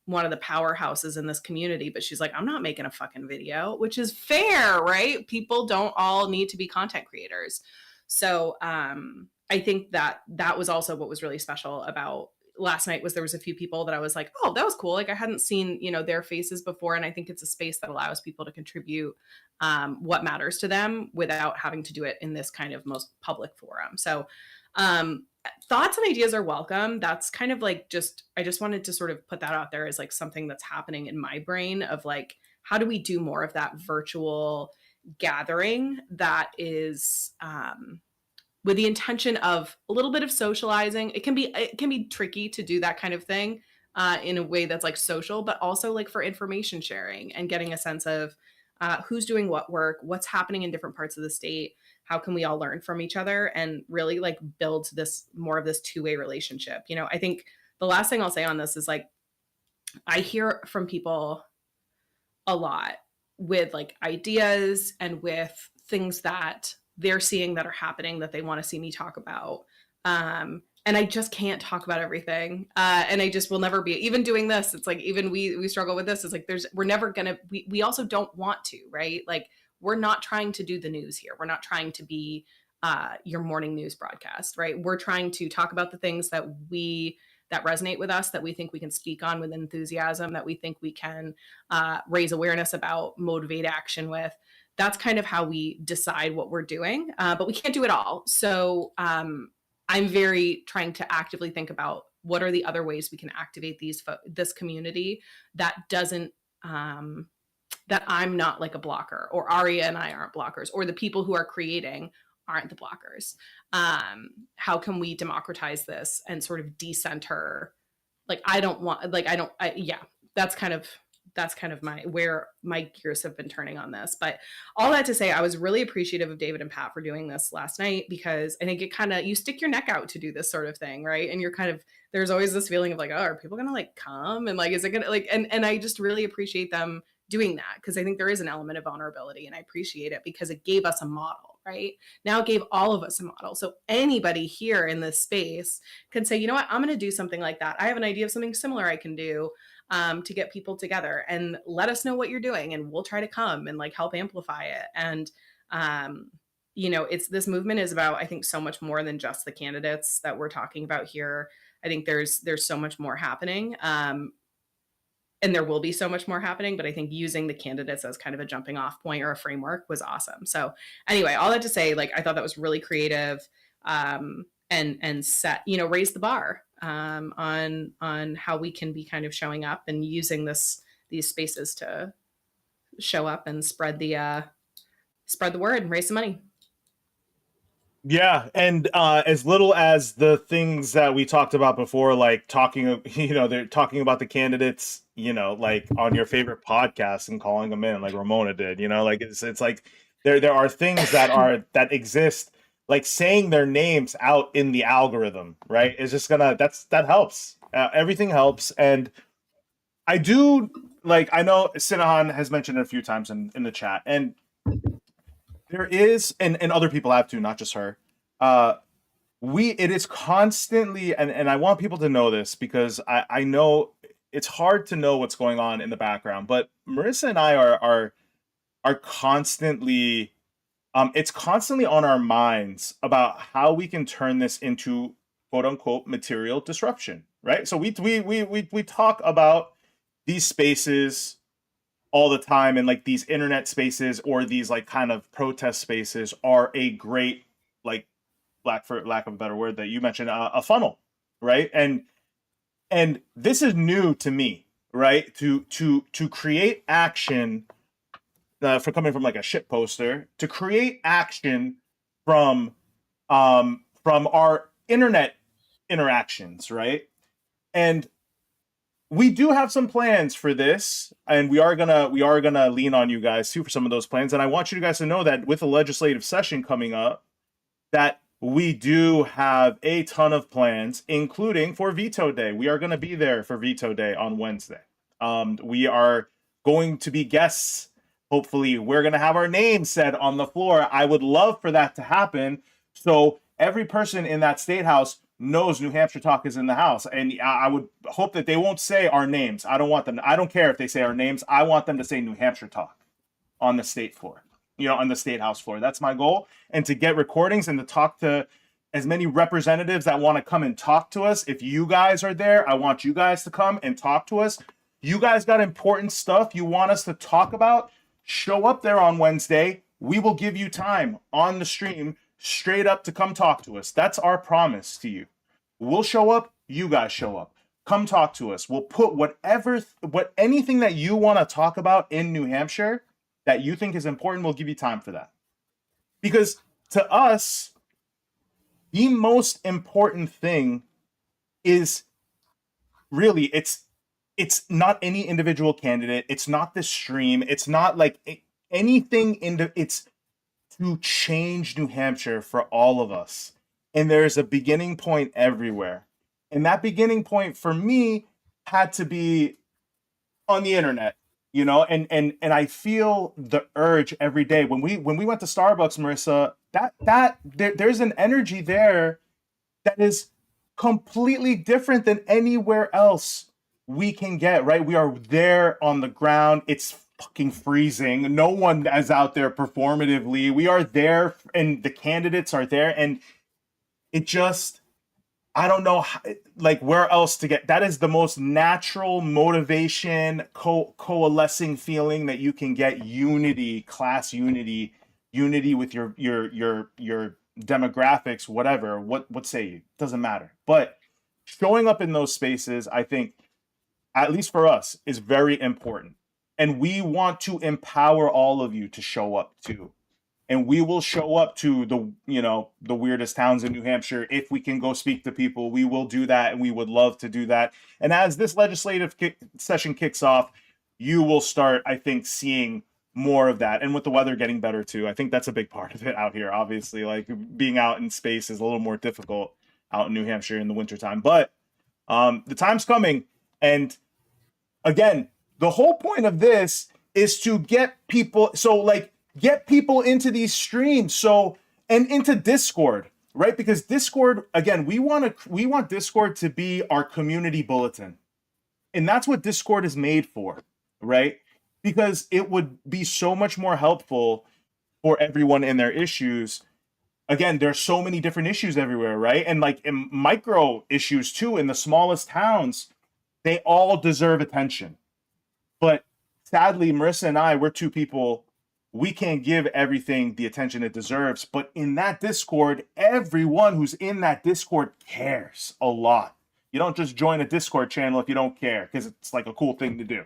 one of the powerhouses in this community, but she's like, I'm not making a fucking video, which is fair, right? People don't all need to be content creators. So I think that was also what was really special about last night, was there was a few people that I was like, oh, that was cool. Like I hadn't seen, their faces before. And I think it's a space that allows people to contribute what matters to them without having to do it in this kind of most public forum. So thoughts and ideas are welcome. That's kind of like I just wanted to sort of put that out there as like something that's happening in my brain of like, how do we do more of that virtual gathering that is with the intention of a little bit of socializing. It can be tricky to do that kind of thing in a way that's like social, but also like for information sharing and getting a sense of who's doing what work, what's happening in different parts of the state, how can we all learn from each other and really like build this more of this two-way relationship. You know, I think the last thing I'll say on this is like, I hear from people a lot with like ideas and with things that they're seeing that are happening that they want to see me talk about. And I just can't talk about everything. And I just will never be, even doing this, it's like, even we struggle with this. It's like, we're never gonna, we also don't want to, right? Like, we're not trying to do the news here. We're not trying to be your morning news broadcast, right? We're trying to talk about the things that resonate with us, that we think we can speak on with enthusiasm, that we think we can raise awareness about, motivate action with. That's kind of how we decide what we're doing, but we can't do it all. So I'm very trying to actively think about what are the other ways we can activate this community that doesn't, that I'm not like a blocker, or Aria and I aren't blockers, or the people who are creating aren't the blockers. How can we democratize this and sort of decenter? Like, yeah, that's kind of where my gears have been turning on this. But all that to say, I was really appreciative of David and Pat for doing this last night, because I think it kind of, you stick your neck out to do this sort of thing, right? And you're kind of, there's always this feeling of like, oh, are people gonna like come, and like, is it gonna like, and I just really appreciate them doing that, because I think there is an element of vulnerability, and I appreciate it because it gave us a model, right? Now it gave all of us a model. So anybody here in this space can say, you know what, I'm going to do something like that. I have an idea of something similar I can do to get people together, and let us know what you're doing, and we'll try to come and like help amplify it. And you know, this movement is about, I think, so much more than just the candidates that we're talking about here. I think there's so much more happening. And there will be so much more happening, but I think using the candidates as kind of a jumping off point or a framework was awesome. So anyway, all that to say, like, I thought that was really creative, and set, you know, raise the bar on how we can be kind of showing up and using these spaces to show up and spread the word and raise some money. Yeah, and as little as the things that we talked about before, like talking, you know, they're talking about the candidates, you know, like on your favorite podcast and calling them in, like Ramona did, you know, like it's like there are things that exist, like saying their names out in the algorithm, right? It's just that helps. Everything helps, and I do like, I know Sinahan has mentioned it a few times in the chat, and there is, and other people have too, not just her. It is constantly, and I want people to know this, because I know it's hard to know what's going on in the background, but Marissa and I are constantly, it's constantly on our minds about how we can turn this into quote unquote material disruption, right? So we talk about these spaces all the time, and like these internet spaces or these like kind of protest spaces are a great, like, for lack of a better word that you mentioned, a funnel, right? And this is new to me, right? To create action, for coming from like a shit poster, to create action from our internet interactions, right? And we do have some plans for this, and we are gonna lean on you guys too for some of those plans. And I want you guys to know that with the legislative session coming up, that we do have a ton of plans, including for Veto Day. We are going to be there for Veto Day on Wednesday. We are going to be guests. Hopefully, we're going to have our names said on the floor. I would love for that to happen, so every person in that state house knows New Hampshire Talk is in the house. And I would hope that they won't say our names. I don't care if they say our names. I want them to say New Hampshire Talk on the state floor, you know, on the state house floor. That's my goal. And to get recordings and to talk to as many representatives that want to come and talk to us. If you guys are there, I want you guys to come and talk to us. You guys got important stuff you want us to talk about? Show up there on Wednesday. We will give you time on the stream straight up to come talk to us. That's our promise to you. We'll show up. You guys show up. Come talk to us. We'll put anything that you want to talk about in New Hampshire that you think is important, we'll give you time for that. Because to us, the most important thing is really it's not any individual candidate. It's not this stream. It's not like anything it's to change New Hampshire for all of us. And there's a beginning point everywhere. And that beginning point for me had to be on the internet, you know, and I feel the urge every day when we went to Starbucks, Marissa, there's an energy there that is completely different than anywhere else we can get, right? We are there on the ground. It's fucking freezing. No one is out there performatively. We are there and the candidates are there. And it just, I don't know like where else to get. That is the most natural motivation, coalescing feeling that you can get. Unity, class unity with your demographics, whatever. What say you? Doesn't matter. But showing up in those spaces, I think, at least for us, is very important. And we want to empower all of you to show up too. And we will show up to the weirdest towns in New Hampshire. If we can go speak to people, we will do that, and we would love to do that. And as this legislative session kicks off, you will start, I think, seeing more of that. And with the weather getting better too, I think that's a big part of it out here. Obviously, like being out in space is a little more difficult out in New Hampshire in the wintertime. But the time's coming. And again, the whole point of this is to get people, get people into these streams, and into Discord, right? Because Discord, again, we want Discord to be our community bulletin. And that's what Discord is made for, right? Because it would be so much more helpful for everyone in their issues. Again, there's so many different issues everywhere, right? And like in micro issues too, in the smallest towns, they all deserve attention. But sadly, Marissa and I, we're two people, we can't give everything the attention it deserves. But in that Discord, everyone who's in that Discord cares a lot. You don't just join a Discord channel if you don't care, because it's like a cool thing to do.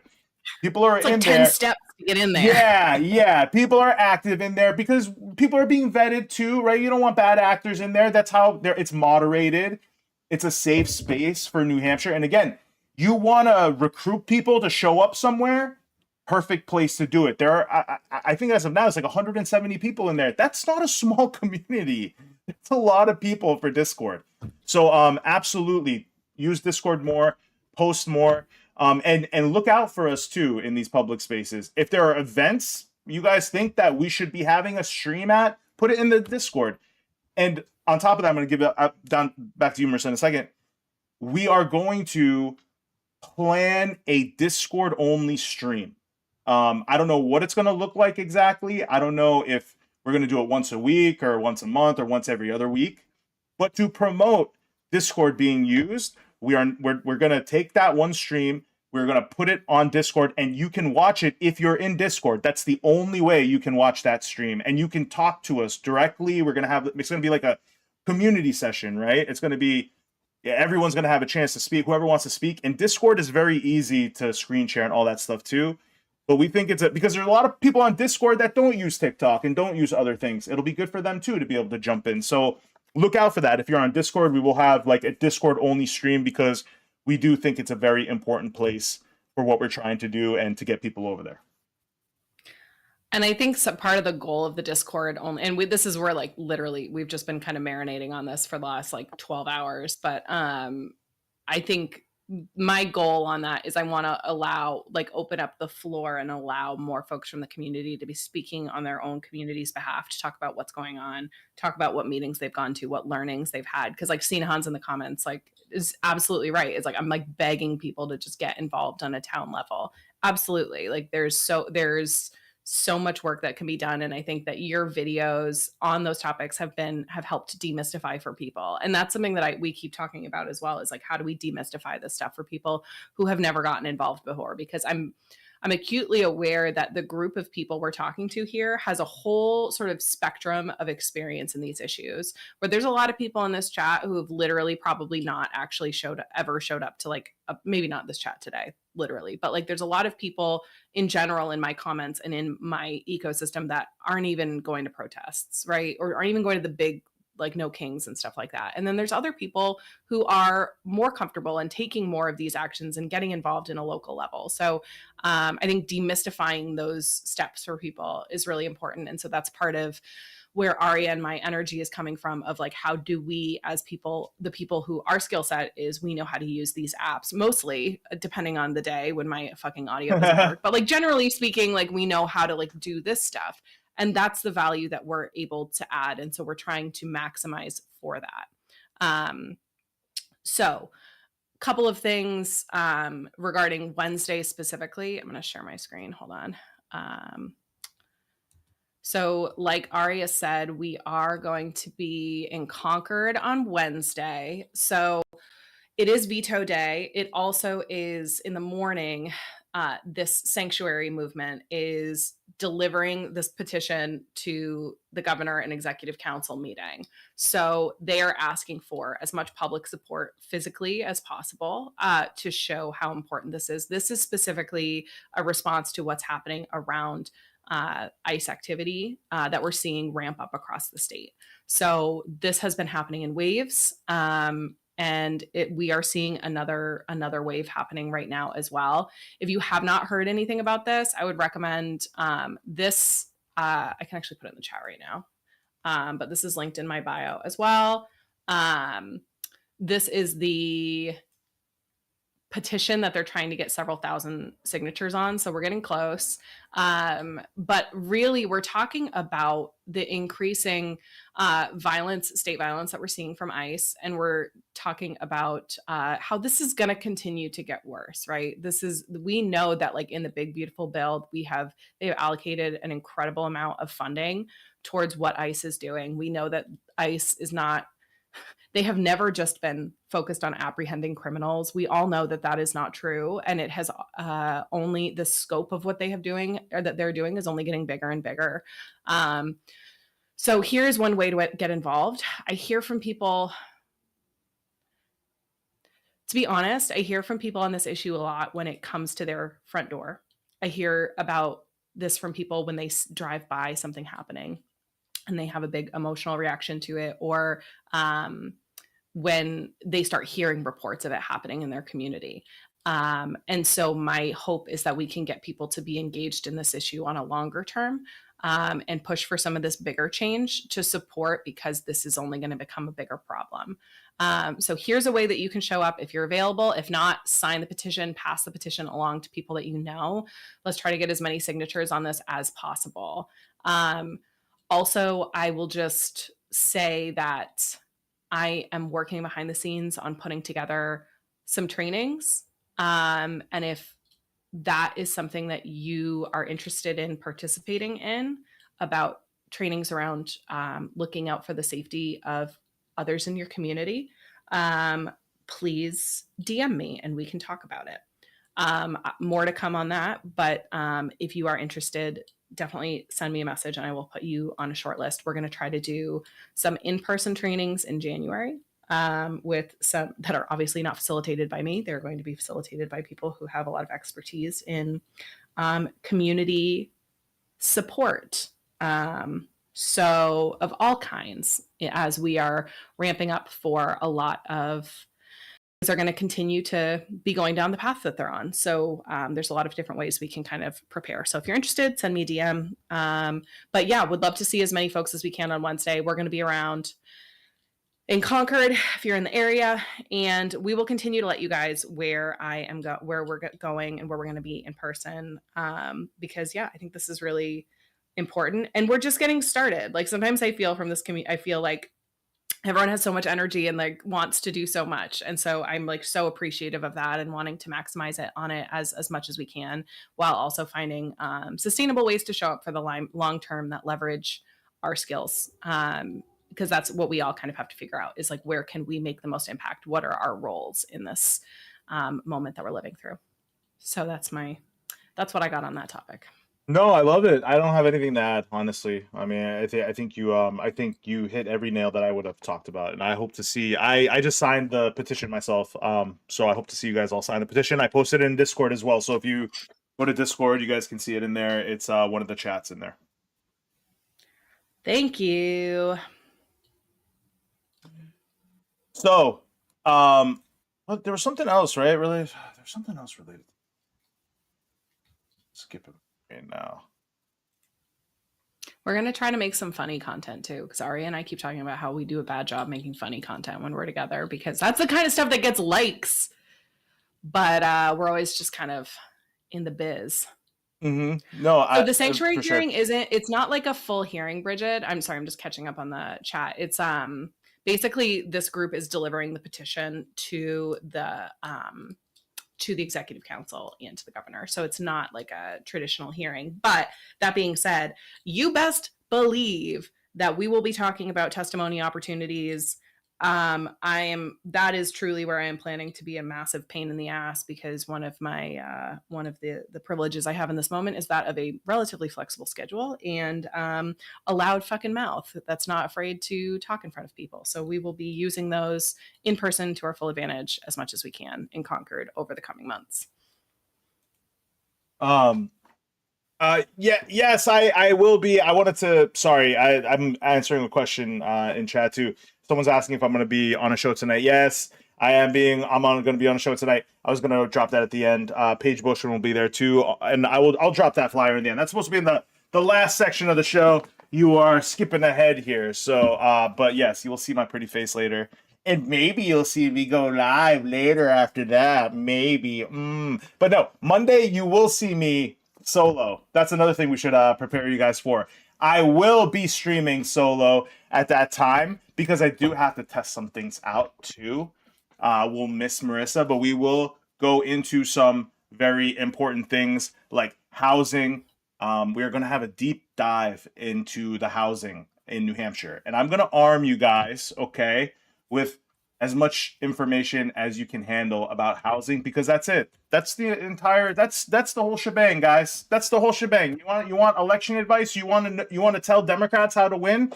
People are it's like in 10 there. steps to get in there. Yeah. People are active in there because people are being vetted too, right? You don't want bad actors in there. That's how it's moderated. It's a safe space for New Hampshire. And again, you want to recruit people to show up somewhere, perfect place to do it. There are, I think as of now, it's like 170 people in there. That's not a small community. It's a lot of people for Discord. So absolutely use Discord more, post more, and look out for us too in these public spaces. If there are events you guys think that we should be having a stream at, put it in the Discord. And on top of that, I'm going to give it down back to you, Marissa, in a second. We are going to plan a Discord only stream. I don't know what it's going to look like exactly. I don't know if we're going to do it once a week or once a month or once every other week. But to promote Discord being used, we're going to take that one stream, we're going to put it on Discord, and you can watch it if you're in Discord. That's the only way you can watch that stream, and you can talk to us directly. It's going to be like a community session, right? It's going to be, everyone's going to have a chance to speak, whoever wants to speak. And Discord is very easy to screen share and all that stuff too. But we think because there's a lot of people on Discord that don't use TikTok and don't use other things. It'll be good for them too to be able to jump in. So look out for that. If you're on Discord, we will have like a Discord only stream because we do think it's a very important place for what we're trying to do and to get people over there. And I think part of the goal of the Discord only, and this is where like literally we've just been kind of marinating on this for the last like 12 hours. But I think my goal on that is I want to open up the floor and allow more folks from the community to be speaking on their own community's behalf, to talk about what's going on, talk about what meetings they've gone to, what learnings they've had. Because like Sina Hans in the comments, like, is absolutely right. It's like, I'm like begging people to just get involved on a town level. Absolutely. Like there's so much work that can be done. And I think that your videos on those topics have helped demystify for people. And that's something that we keep talking about as well, is like, how do we demystify this stuff for people who have never gotten involved before? Because I'm acutely aware that the group of people we're talking to here has a whole sort of spectrum of experience in these issues, where there's a lot of people in this chat who have literally probably not actually ever showed up to like maybe not this chat today literally, but like there's a lot of people in general in my comments and in my ecosystem that aren't even going to protests, right? Or aren't even going to the big like No Kings and stuff like that. And then there's other people who are more comfortable and taking more of these actions and getting involved in a local level. So I think demystifying those steps for people is really important. And so that's part of where Aria and my energy is coming from, of like, how do we as people, the people who our skill set is, we know how to use these apps, mostly depending on the day when my fucking audio doesn't work. But like generally speaking, like we know how to like do this stuff. And that's the value that we're able to add. And so we're trying to maximize for that. So a couple of things regarding Wednesday specifically. I'm going to share my screen. Hold on. So like Aria said, we are going to be in Concord on Wednesday. So it is veto day. It also is in the morning. This sanctuary movement is delivering this petition to the governor and executive council meeting. So they are asking for as much public support physically as possible to show how important this is. This is specifically a response to what's happening around ICE activity that we're seeing ramp up across the state. So this has been happening in waves. And we are seeing another wave happening right now as well. If you have not heard anything about this, I would recommend this. I can actually put it in the chat right now, but this is linked in my bio as well. This is the petition that they're trying to get several thousand signatures on. So we're getting close. But really, we're talking about the increasing state violence that we're seeing from ICE. And we're talking about how this is going to continue to get worse, right? We know that like in the big, beautiful bill, they've allocated an incredible amount of funding towards what ICE is doing. We know that ICE is not, they have never just been focused on apprehending criminals. We all know that that is not true. And it has only the scope of what they're doing is only getting bigger and bigger. So here's one way to get involved. I hear from people, to be honest, I hear from people on this issue a lot when it comes to their front door. I hear about this from people when they drive by something happening and they have a big emotional reaction to it, or when they start hearing reports of it happening in their community. And so my hope is that we can get people to be engaged in this issue on a longer term and push for some of this bigger change to support, because this is only going to become a bigger problem. So here's a way that you can show up if you're available. If not, sign the petition, pass the petition along to people that you know. Let's try to get as many signatures on this as possible. Also, I will just say that I am working behind the scenes on putting together some trainings. And if that is something that you are interested in participating in, about trainings around looking out for the safety of others in your community, please DM me and we can talk about it. More to come on that, but if you are interested, definitely send me a message and I will put you on a short list. We're going to try to do some in-person trainings in January with some that are obviously not facilitated by me. They're going to be facilitated by people who have a lot of expertise in community support. So of all kinds, as we are ramping up for a lot of are going to continue to be going down the path that they're on. So there's a lot of different ways we can kind of prepare. So if you're interested, send me a DM. But yeah, would love to see as many folks as we can on Wednesday. We're going to be around in Concord if you're in the area, and we will continue to let you guys where where we're going and where we're going to be in person. Because yeah, I think this is really important, and we're just getting started. Like sometimes I feel from this community, I feel like everyone has so much energy and like wants to do so much. And so I'm like so appreciative of that and wanting to maximize it on it as much as we can, while also finding sustainable ways to show up for the long term that leverage our skills. Because that's what we all kind of have to figure out, is like, where can we make the most impact? What are our roles in this moment that we're living through? So that's my that's what I got on that topic. No, I love it. I don't have anything to add, honestly. I mean, I think you hit every nail that I would have talked about, and I hope to see. I just signed the petition myself, so I hope to see you guys all sign the petition. I posted it in Discord as well, so if you go to Discord, you guys can see it in there. It's one of the chats in there. Thank you. So, look, there was something else, right? Really, there's something else related. Skip it right now. We're going to try to make some funny content too, because Ari and I keep talking about how we do a bad job making funny content when we're together, because that's the kind of stuff that gets likes. But we're always just kind of in the biz. Mm-hmm. No, so the sanctuary hearing sure. it's not like a full hearing, Bridget. I'm sorry, I'm just catching up on the chat. It's basically this group is delivering the petition to the executive council and to the governor. So it's not like a traditional hearing. But that being said, you best believe that we will be talking about testimony opportunities. That is truly where I am planning to be a massive pain in the ass, because one of the privileges I have in this moment is that of a relatively flexible schedule and a loud fucking mouth that's not afraid to talk in front of people. So we will be using those in person to our full advantage as much as we can in Concord over the coming months. Yes, I will be. I wanted to, sorry, I'm answering a question in chat too. Someone's asking if I'm going to be on a show tonight. Yes, I'm going to be on a show tonight. I was going to drop that at the end. Paige Bushman will be there too, and I'll drop that flyer in the end. That's supposed to be in the last section of the show. You are skipping ahead here. So, but yes, you will see my pretty face later. And maybe you'll see me go live later after that. Maybe. But no, Monday you will see me solo. That's another thing we should prepare you guys for. I will be streaming solo at that time because I do have to test some things out too. We'll miss Marissa, but we will go into some very important things like housing. We are going to have a deep dive into the housing in New Hampshire, and I'm going to arm you guys, okay, with as much information as you can handle about housing, because that's it. That's the entire. That's the whole shebang, guys. That's the whole shebang. You want election advice? You want to tell Democrats how to win?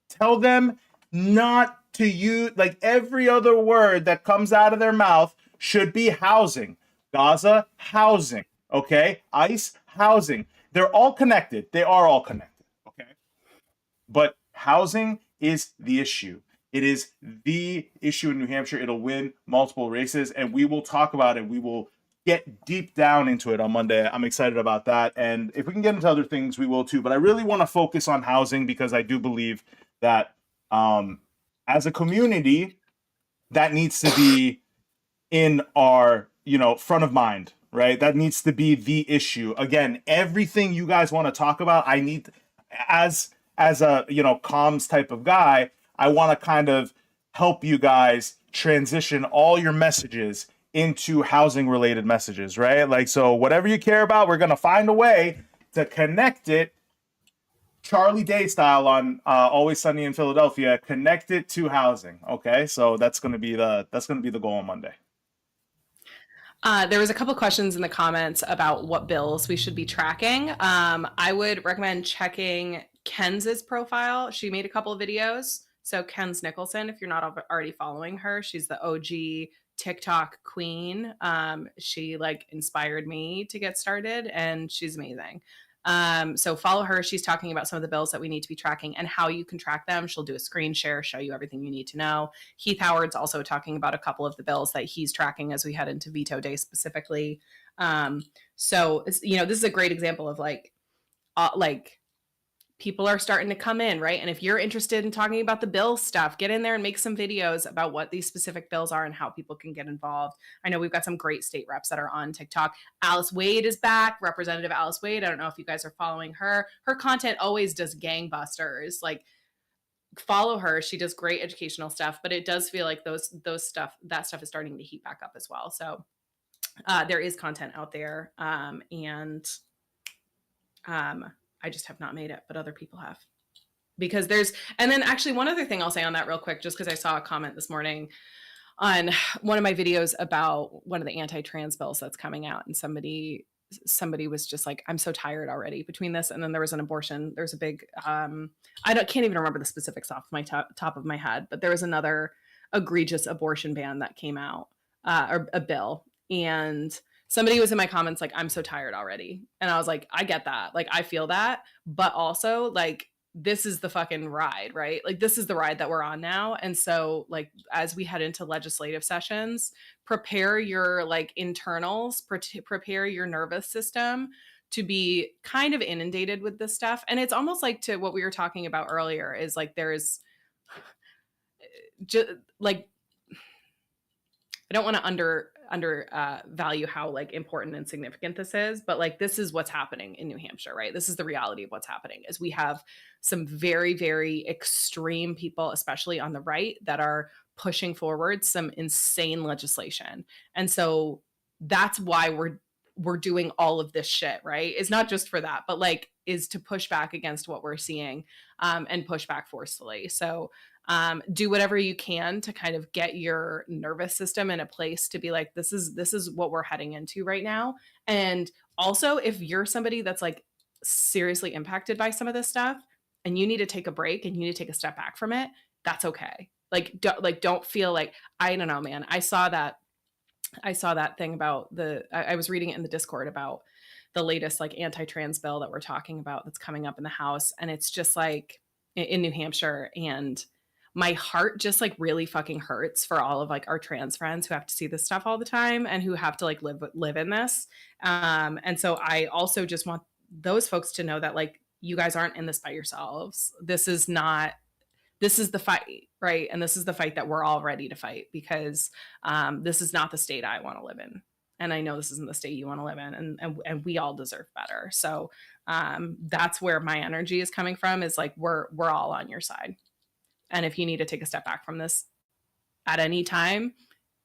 Tell them not to use, like, every other word that comes out of their mouth should be housing. Gaza, housing. Okay, ICE, housing. They're all connected. They are all connected. Okay, but housing is the issue. It is the issue in New Hampshire. It'll win multiple races, and we will talk about it. We will get deep down into it on Monday. I'm excited about that. And if we can get into other things, we will too. But I really want to focus on housing because I do believe that as a community, that needs to be in our, front of mind, right? That needs to be the issue. Again, everything you guys want to talk about, I need, as a, comms type of guy, I want to kind of help you guys transition all your messages into housing related messages, right? Like, so whatever you care about, we're going to find a way to connect it Charlie Day style on Always Sunny in Philadelphia, connect it to housing. Okay. So that's going to be the goal on Monday. There was a couple questions in the comments about what bills we should be tracking. I would recommend checking Ken's profile. She made a couple of videos. So Ken's Nicholson, if you're not already following her, she's the OG TikTok queen. She inspired me to get started, and she's amazing. So follow her. She's talking about some of the bills that we need to be tracking and how you can track them. She'll do a screen share, show you everything you need to know. Heath Howard's also talking about a couple of the bills that he's tracking as we head into veto day specifically. So this is a great example of people are starting to come in, right? And if you're interested in talking about the bill stuff, get in there and make some videos about what these specific bills are and how people can get involved. I know we've got some great state reps that are on TikTok. Alice Wade is back, Representative Alice Wade. I don't know if you guys are following her. Her content always does gangbusters. Follow her. She does great educational stuff, but it does feel like that stuff is starting to heat back up as well. So there is content out there. I just have not made it, but other people have. And then actually one other thing I'll say on that real quick, just because I saw a comment this morning on one of my videos about one of the anti-trans bills that's coming out, and somebody somebody was just like, I'm so tired already between this. And then there was an abortion. There's a big, can't even remember the specifics off my top of my head, but there was another egregious abortion ban that came out, or a bill. And somebody was in my comments like, I'm so tired already. And I was like, I get that. Like, I feel that. But also, like, this is the fucking ride, right? Like, this is the ride that we're on now. And so, like, as we head into legislative sessions, prepare your like internals, prepare your nervous system to be kind of inundated with this stuff. And it's almost like to what we were talking about earlier is like, there's just like, I don't want to under value how like important and significant this is, but like this is what's happening in New Hampshire, right? This is the reality of what's happening is we have some very, very extreme people, especially on the right, that are pushing forward some insane legislation. And so that's why we're doing all of this shit, right? It's not just for that, but like is to push back against what we're seeing, and push back forcefully. So do whatever you can to kind of get your nervous system in a place to be like, this is what we're heading into right now. And also, if you're somebody that's like seriously impacted by some of this stuff and you need to take a break and you need to take a step back from it, that's okay. Like, don't feel like, I don't know, man. I saw that thing about I was reading it in the Discord about the latest like anti-trans bill that we're talking about that's coming up in the House. And it's just like in New Hampshire, and my heart just like really fucking hurts for all of like our trans friends who have to see this stuff all the time and who have to like live in this. And so I also just want those folks to know that like you guys aren't in this by yourselves. This is the fight, right? And this is the fight that we're all ready to fight, because this is not the state I want to live in. And I know this isn't the state you want to live in, and we all deserve better. So that's where my energy is coming from, is like, we're all on your side. And if you need to take a step back from this at any time,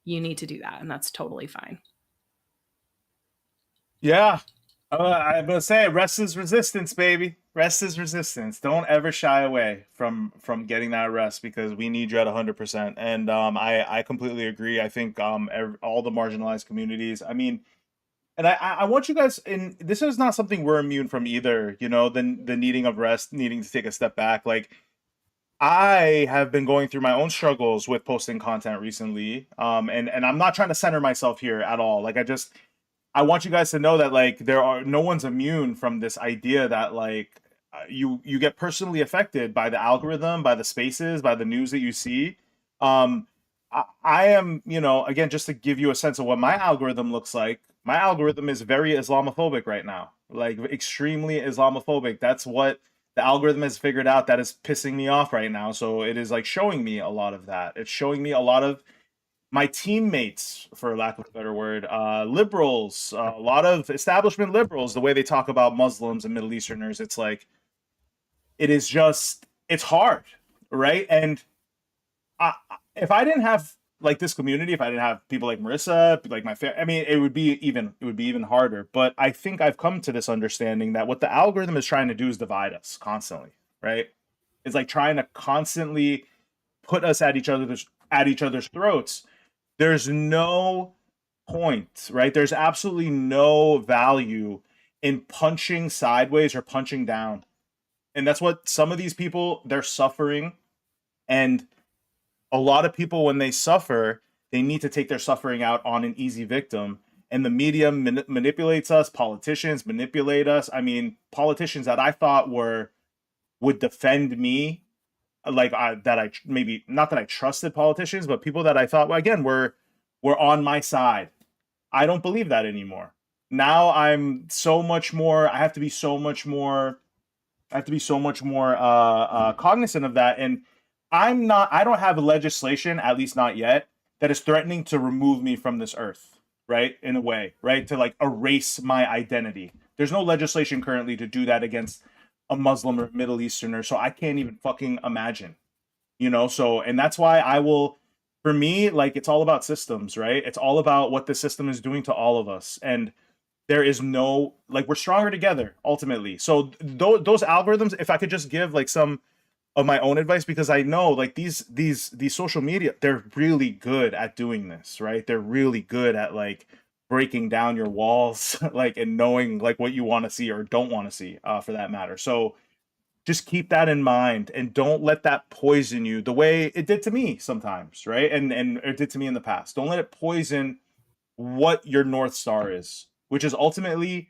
you need to do that. And that's totally fine. Yeah. I'm going to say rest is resistance, baby. Rest is resistance. Don't ever shy away from getting that rest, because we need you at 100%. And I completely agree. I think all the marginalized communities, I mean, and I want you guys, and this is not something we're immune from either, you know, the needing of rest, needing to take a step back. Like, I have been going through my own struggles with posting content recently. And I'm not trying to center myself here at all. Like, I want you guys to know that like no one's immune from this idea that like you get personally affected by the algorithm, by the spaces, by the news that you see. I am, you know, again, just to give you a sense of what my algorithm looks like. My algorithm is very Islamophobic right now, like extremely Islamophobic. That's what the algorithm has figured out that is pissing me off right now. So it is like showing me a lot of that. It's showing me a lot of my teammates, for lack of a better word, liberals, a lot of establishment liberals, the way they talk about Muslims and Middle Easterners. It's like, it's hard, right? And if I didn't have like this community, if I didn't have people like Marissa, like my family, I mean, it would be even harder. But I think I've come to this understanding that what the algorithm is trying to do is divide us constantly, right? It's like trying to constantly put us at each other's throats. There's no point, right? There's absolutely no value in punching sideways or punching down. And that's what some of these people, they're suffering. And a lot of people, when they suffer, they need to take their suffering out on an easy victim. And the media manipulates us. Politicians manipulate us. I mean, politicians that I thought would defend me, like maybe not that I trusted politicians, but people that I thought, well, again, were on my side. I don't believe that anymore. Now I'm so much more. I have to be so much more cognizant of that. And I don't have legislation, at least not yet, that is threatening to remove me from this earth, right? In a way, right? To like erase my identity. There's no legislation currently to do that against a Muslim or Middle Easterner. So I can't even fucking imagine, you know? So, and that's why for me, like, it's all about systems, right? It's all about what the system is doing to all of us. And there is no, like, we're stronger together ultimately. So those algorithms, if I could just give like some of my own advice, because I know like these social media, they're really good at doing this, right? They're really good at like breaking down your walls, like, and knowing like what you want to see or don't want to see, for that matter. So just keep that in mind and don't let that poison you the way it did to me sometimes, right? And it did to me in the past. Don't let it poison what your North Star is, which is ultimately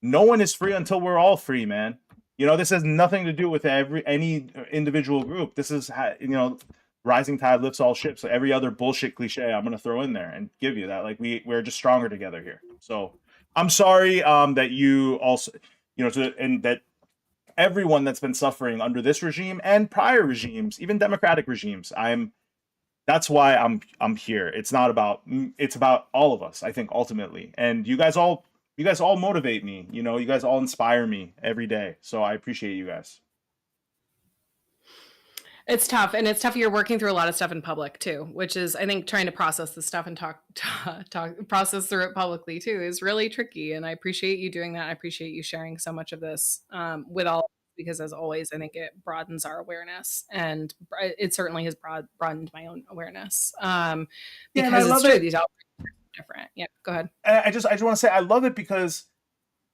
no one is free until we're all free, man. You know, this has nothing to do with any individual group. This is, you know, rising tide lifts all ships. So every other bullshit cliche I'm gonna throw in there and give you that. Like we're just stronger together here. So I'm sorry that you also, you know, and that everyone that's been suffering under this regime and prior regimes, even democratic regimes. That's why I'm here. It's not about, it's about all of us, I think, ultimately. And you guys all motivate me. You know, you guys all inspire me every day. So I appreciate you guys. It's tough, and it's tough. You're working through a lot of stuff in public too, which is, I think, trying to process the stuff and process through it publicly too is really tricky. And I appreciate you doing that. I appreciate you sharing so much of this with all, because as always, I think it broadens our awareness, and it certainly has broadened my own awareness. Yeah, and I Because it's love true, it. these outbreaks are different. Yeah, go ahead. I just want to say I love it because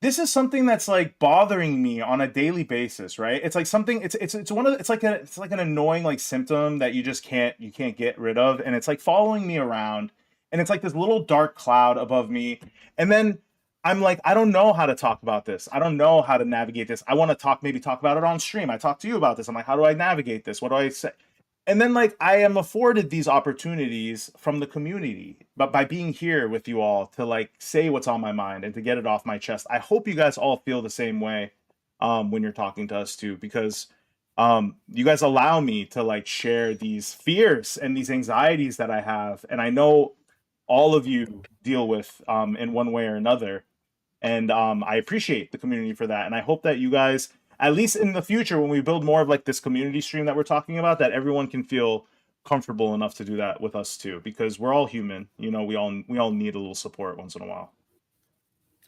this is something that's like bothering me on a daily basis, right? It's like something, it's one of it's like an annoying like symptom that you just can't get rid of, and it's like following me around, and it's like this little dark cloud above me. And then I'm like, I don't know how to talk about this. I don't know how to navigate this. I want to maybe talk about it on stream. I talk to you about this. I'm like, how do I navigate this? What do I say? And then like I am afforded these opportunities from the community, but by being here with you all to like say what's on my mind and to get it off my chest. I hope you guys all feel the same way when you're talking to us too, because you guys allow me to like share these fears and these anxieties that I have, and I know all of you deal with in one way or another. And I appreciate the community for that, and I hope that you guys, at least in the future, when we build more of like this community stream that we're talking about, that everyone can feel comfortable enough to do that with us too, because we're all human. You know, we all need a little support once in a while.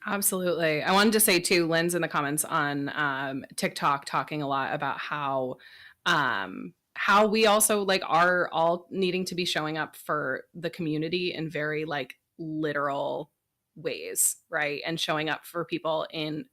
Absolutely. I wanted to say too, Lynn's in the comments on TikTok talking a lot about how we also like are all needing to be showing up for the community in very like literal ways, right? And showing up for people in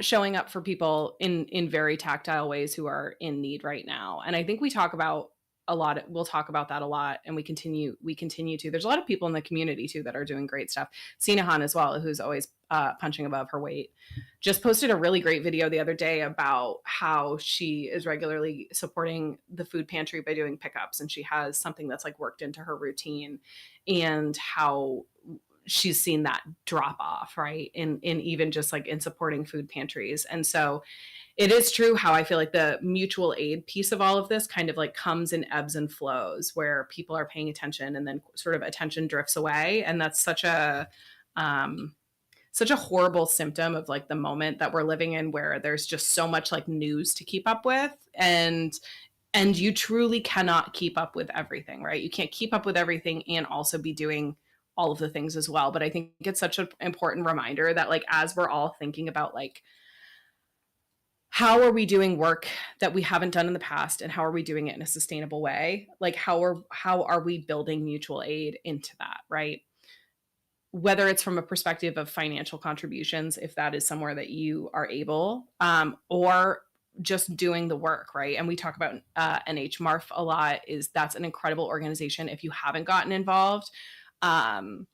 showing up for people in very tactile ways who are in need right now. And I think we talk about a lot. We'll talk about that a lot, and we continue to. There's a lot of people in the community too that are doing great stuff. Sinahan as well, who's always punching above her weight, just posted a really great video the other day about how she is regularly supporting the food pantry by doing pickups, and she has something that's like worked into her routine, and how she's seen that drop off, right, in even just like in supporting food pantries. And so it is true how I feel like the mutual aid piece of all of this kind of like comes in ebbs and flows, where people are paying attention and then sort of attention drifts away. And that's such a horrible symptom of like the moment that we're living in, where there's just so much like news to keep up with, and you truly cannot keep up with everything, right? You can't keep up with everything and also be doing all of the things as well. But I think it's such an important reminder that like, as we're all thinking about like, how are we doing work that we haven't done in the past, and how are we doing it in a sustainable way? Like how are we building mutual aid into that, right? Whether it's from a perspective of financial contributions, if that is somewhere that you are able, or just doing the work, right? And we talk about NHMARF a lot. That's an incredible organization if you haven't gotten involved. And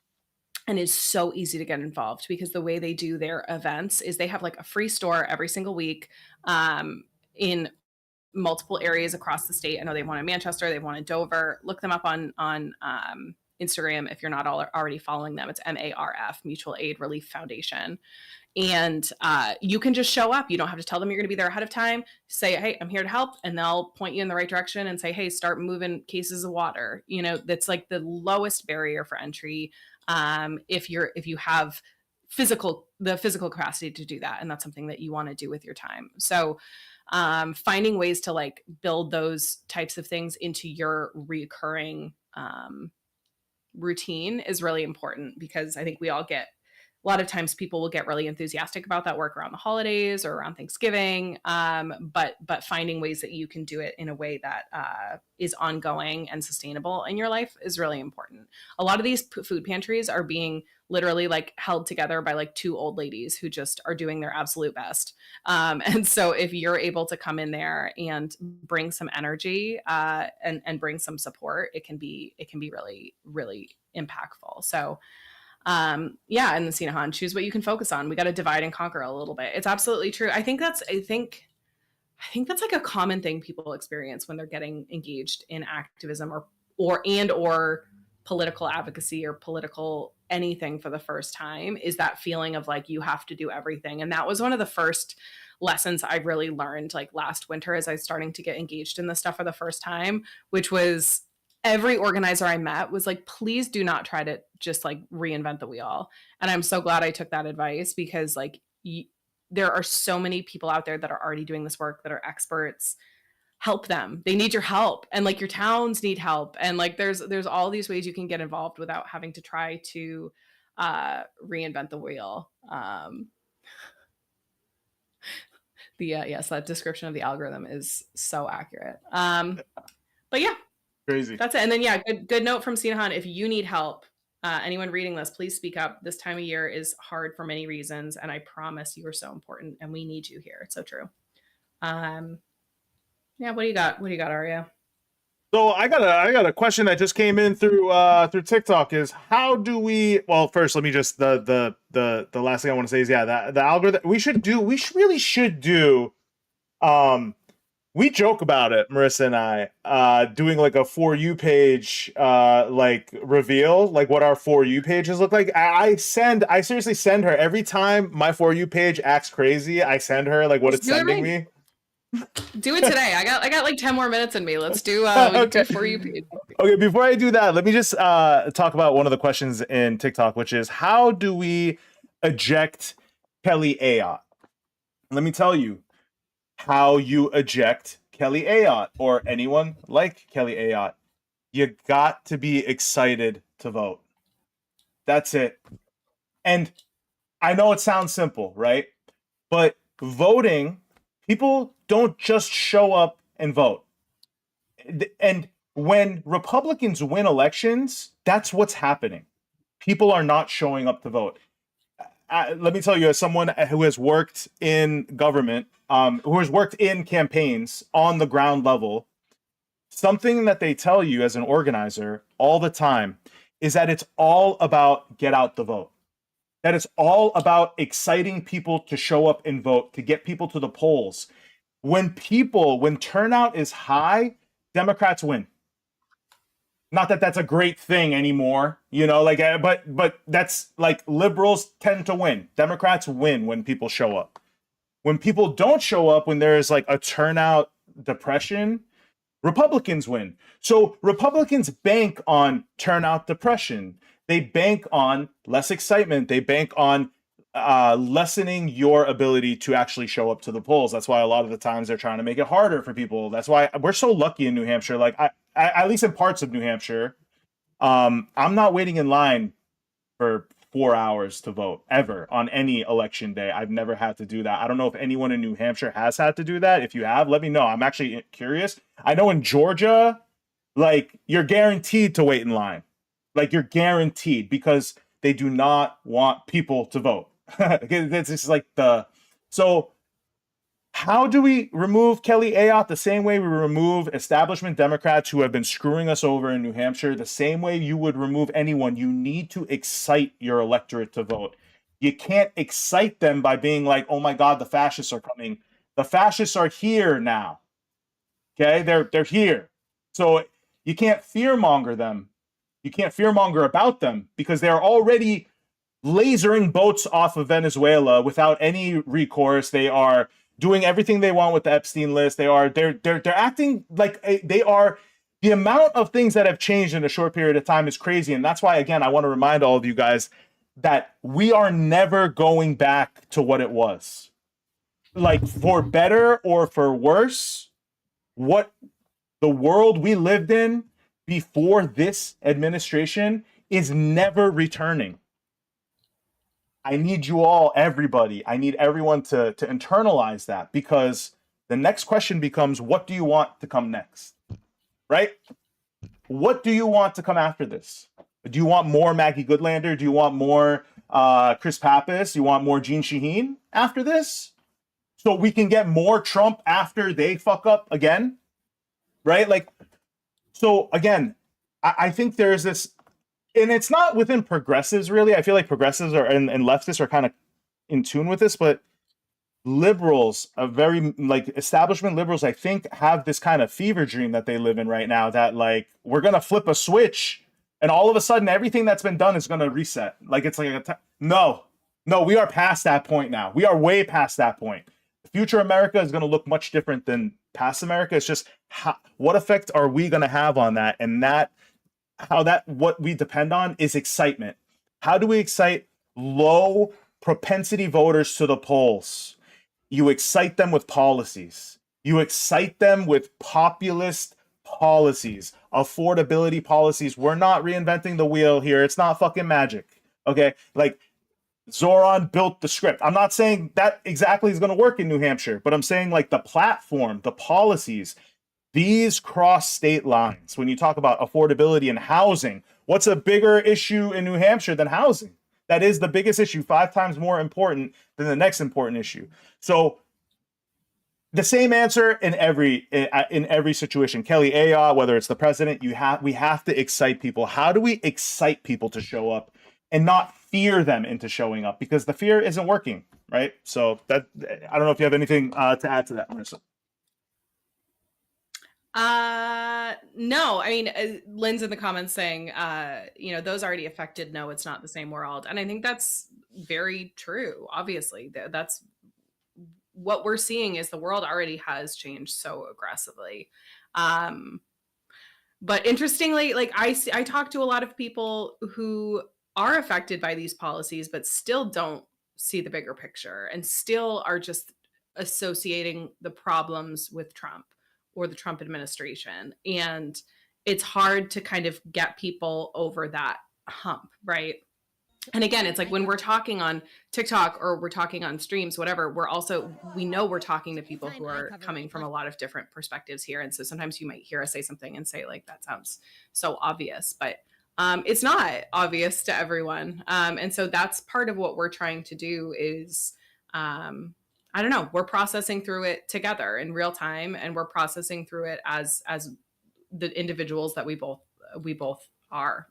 it's so easy to get involved, because the way they do their events is they have like a free store every single week in multiple areas across the state. I know they have one in Manchester, they have one in Dover. Look them up on Instagram if you're not already following them. It's MARF, Mutual Aid Relief Foundation. And you can just show up. You don't have to tell them you're going to be there ahead of time. Say, hey, I'm here to help. And they'll point you in the right direction and say, hey, start moving cases of water. You know, that's like the lowest barrier for entry if you have the physical capacity to do that. And that's something that you want to do with your time. So finding ways to like build those types of things into your recurring routine is really important, because I think we all get lot of times people will get really enthusiastic about that work around the holidays or around Thanksgiving. But finding ways that you can do it in a way that is ongoing and sustainable in your life is really important. A lot of these food pantries are being literally like held together by like two old ladies who just are doing their absolute best. And so if you're able to come in there and bring some energy and bring some support, it can be really, really impactful. So yeah, and the Sinahan, choose what you can focus on. We got to divide and conquer a little bit. It's absolutely true. I think that's like a common thing people experience when they're getting engaged in activism or political advocacy or political anything for the first time, is that feeling of like you have to do everything. And that was one of the first lessons I really learned like last winter as I was starting to get engaged in this stuff for the first time, which was every organizer I met was like, please do not try to just like reinvent the wheel. And I'm so glad I took that advice, because like there are so many people out there that are already doing this work, that are experts. Help them. They need your help, and like your towns need help, and like there's all these ways you can get involved without having to try to reinvent the wheel. Yes, that description of the algorithm is so accurate. But yeah, Crazy. that's it. And then yeah, good note from Sinahan. If you need help, anyone reading this, please speak up. This time of year is hard for many reasons, and I promise you are so important, and we need you here. It's so true. Yeah, what do you got? What do you got, Arya? So I got a question that just came in through TikTok. Is how do we? Well, first let me just the last thing I want to say is that the algorithm we really should do. We joke about it, Marissa and I, doing like a For You page, like reveal, like what our For You pages look like. I seriously send her every time my For You page acts crazy. I send her like what it's sending me. Do it today. I got like 10 more minutes in me. Let's do okay. For You page. Okay, before I do that, let me just talk about one of the questions in TikTok, which is how do we eject Kelly Ayotte? Let me tell you how you eject Kelly Ayotte or anyone like Kelly Ayotte. You got to be excited to vote. That's it. And I know it sounds simple, right? But voting, people don't just show up and vote. And when Republicans win elections, that's what's happening. People are not showing up to vote. Let me tell you, as someone who has worked in government, who has worked in campaigns on the ground level, something that they tell you as an organizer all the time is that it's all about get out the vote. That it's all about exciting people to show up and vote, to get people to the polls. When turnout is high, Democrats win. Not that that's a great thing anymore, like, but that's like liberals tend to win. Democrats win when people show up. When people don't show up, when there is like a turnout depression, Republicans win. So Republicans bank on turnout depression. They bank on less excitement. They bank on lessening your ability to actually show up to the polls. That's why a lot of the times they're trying to make it harder for people. That's why we're so lucky in New Hampshire. Like I at least in parts of New Hampshire, I'm not waiting in line for 4 hours to vote ever on any election day. I've never had to do that. I don't know if anyone in New Hampshire has had to do that. If you have, let me know. I'm actually curious. I know in Georgia, like you're guaranteed to wait in line. Like you're guaranteed because they do not want people to vote. This is like so how do we remove Kelly Ayotte the same way we remove establishment Democrats who have been screwing us over in New Hampshire, the same way you would remove anyone? You need to excite your electorate to vote. You can't excite them by being like, oh my God, the fascists are coming. The fascists are here now. Okay, they're here. So you can't fearmonger them. You can't fearmonger about them because they're already lasering boats off of Venezuela without any recourse. They are doing everything they want with the Epstein list. They're acting like they are. The amount of things that have changed in a short period of time is crazy. And that's why, again, I want to remind all of you guys that we are never going back to what it was. Like for better or for worse, what the world we lived in before this administration is never returning. I need you all, everybody, I need everyone to internalize that, because the next question becomes, what do you want to come next? Right? What do you want to come after this? Do you want more Maggie Goodlander? Do you want more Chris Pappas? You want more Gene Shaheen after this? So we can get more Trump after they fuck up again? Right? Like, so again, I think there's this, and it's not within progressives really. I feel like progressives are and leftists are kind of in tune with this, but liberals, a very like establishment liberals, I think have this kind of fever dream that they live in right now, that like we're gonna flip a switch and all of a sudden everything that's been done is gonna reset. Like it's like no, we are past that point now. We are way past that point. Future America is gonna look much different than past America. It's just what effect are we gonna have on that, and that what we depend on is excitement. How do we excite low propensity voters to the polls? You excite them with policies. You excite them with populist policies, affordability policies. We're not reinventing the wheel here. It's not fucking magic. Okay? Like Zoran built the script. I'm not saying that exactly is going to work in New Hampshire, but I'm saying like the platform, the policies, these cross state lines. When you talk about affordability and housing, what's a bigger issue in New Hampshire than housing? That is the biggest issue, 5 times more important than the next important issue. So the same answer in every situation. Kelly Ayotte, whether it's the president, we have to excite people. How do we excite people to show up and not fear them into showing up? Because the fear isn't working, right? So that, I don't know if you have anything to add to that, Marissa. No, I mean, Lynn's in the comments saying, those already affected. No, it's not the same world. And I think that's very true. Obviously, that's what we're seeing is the world already has changed so aggressively. But interestingly, like I talk to a lot of people who are affected by these policies, but still don't see the bigger picture and still are just associating the problems with Trump or the Trump administration. And it's hard to kind of get people over that hump, right? And again, it's like when we're talking on TikTok or we're talking on streams, whatever, we know we're talking to people who are coming from a lot of different perspectives here. And so sometimes you might hear us say something and say like, that sounds so obvious, but it's not obvious to everyone. And so that's part of what we're trying to do is, I don't know, we're processing through it together in real time, and we're processing through it as the individuals that we both are.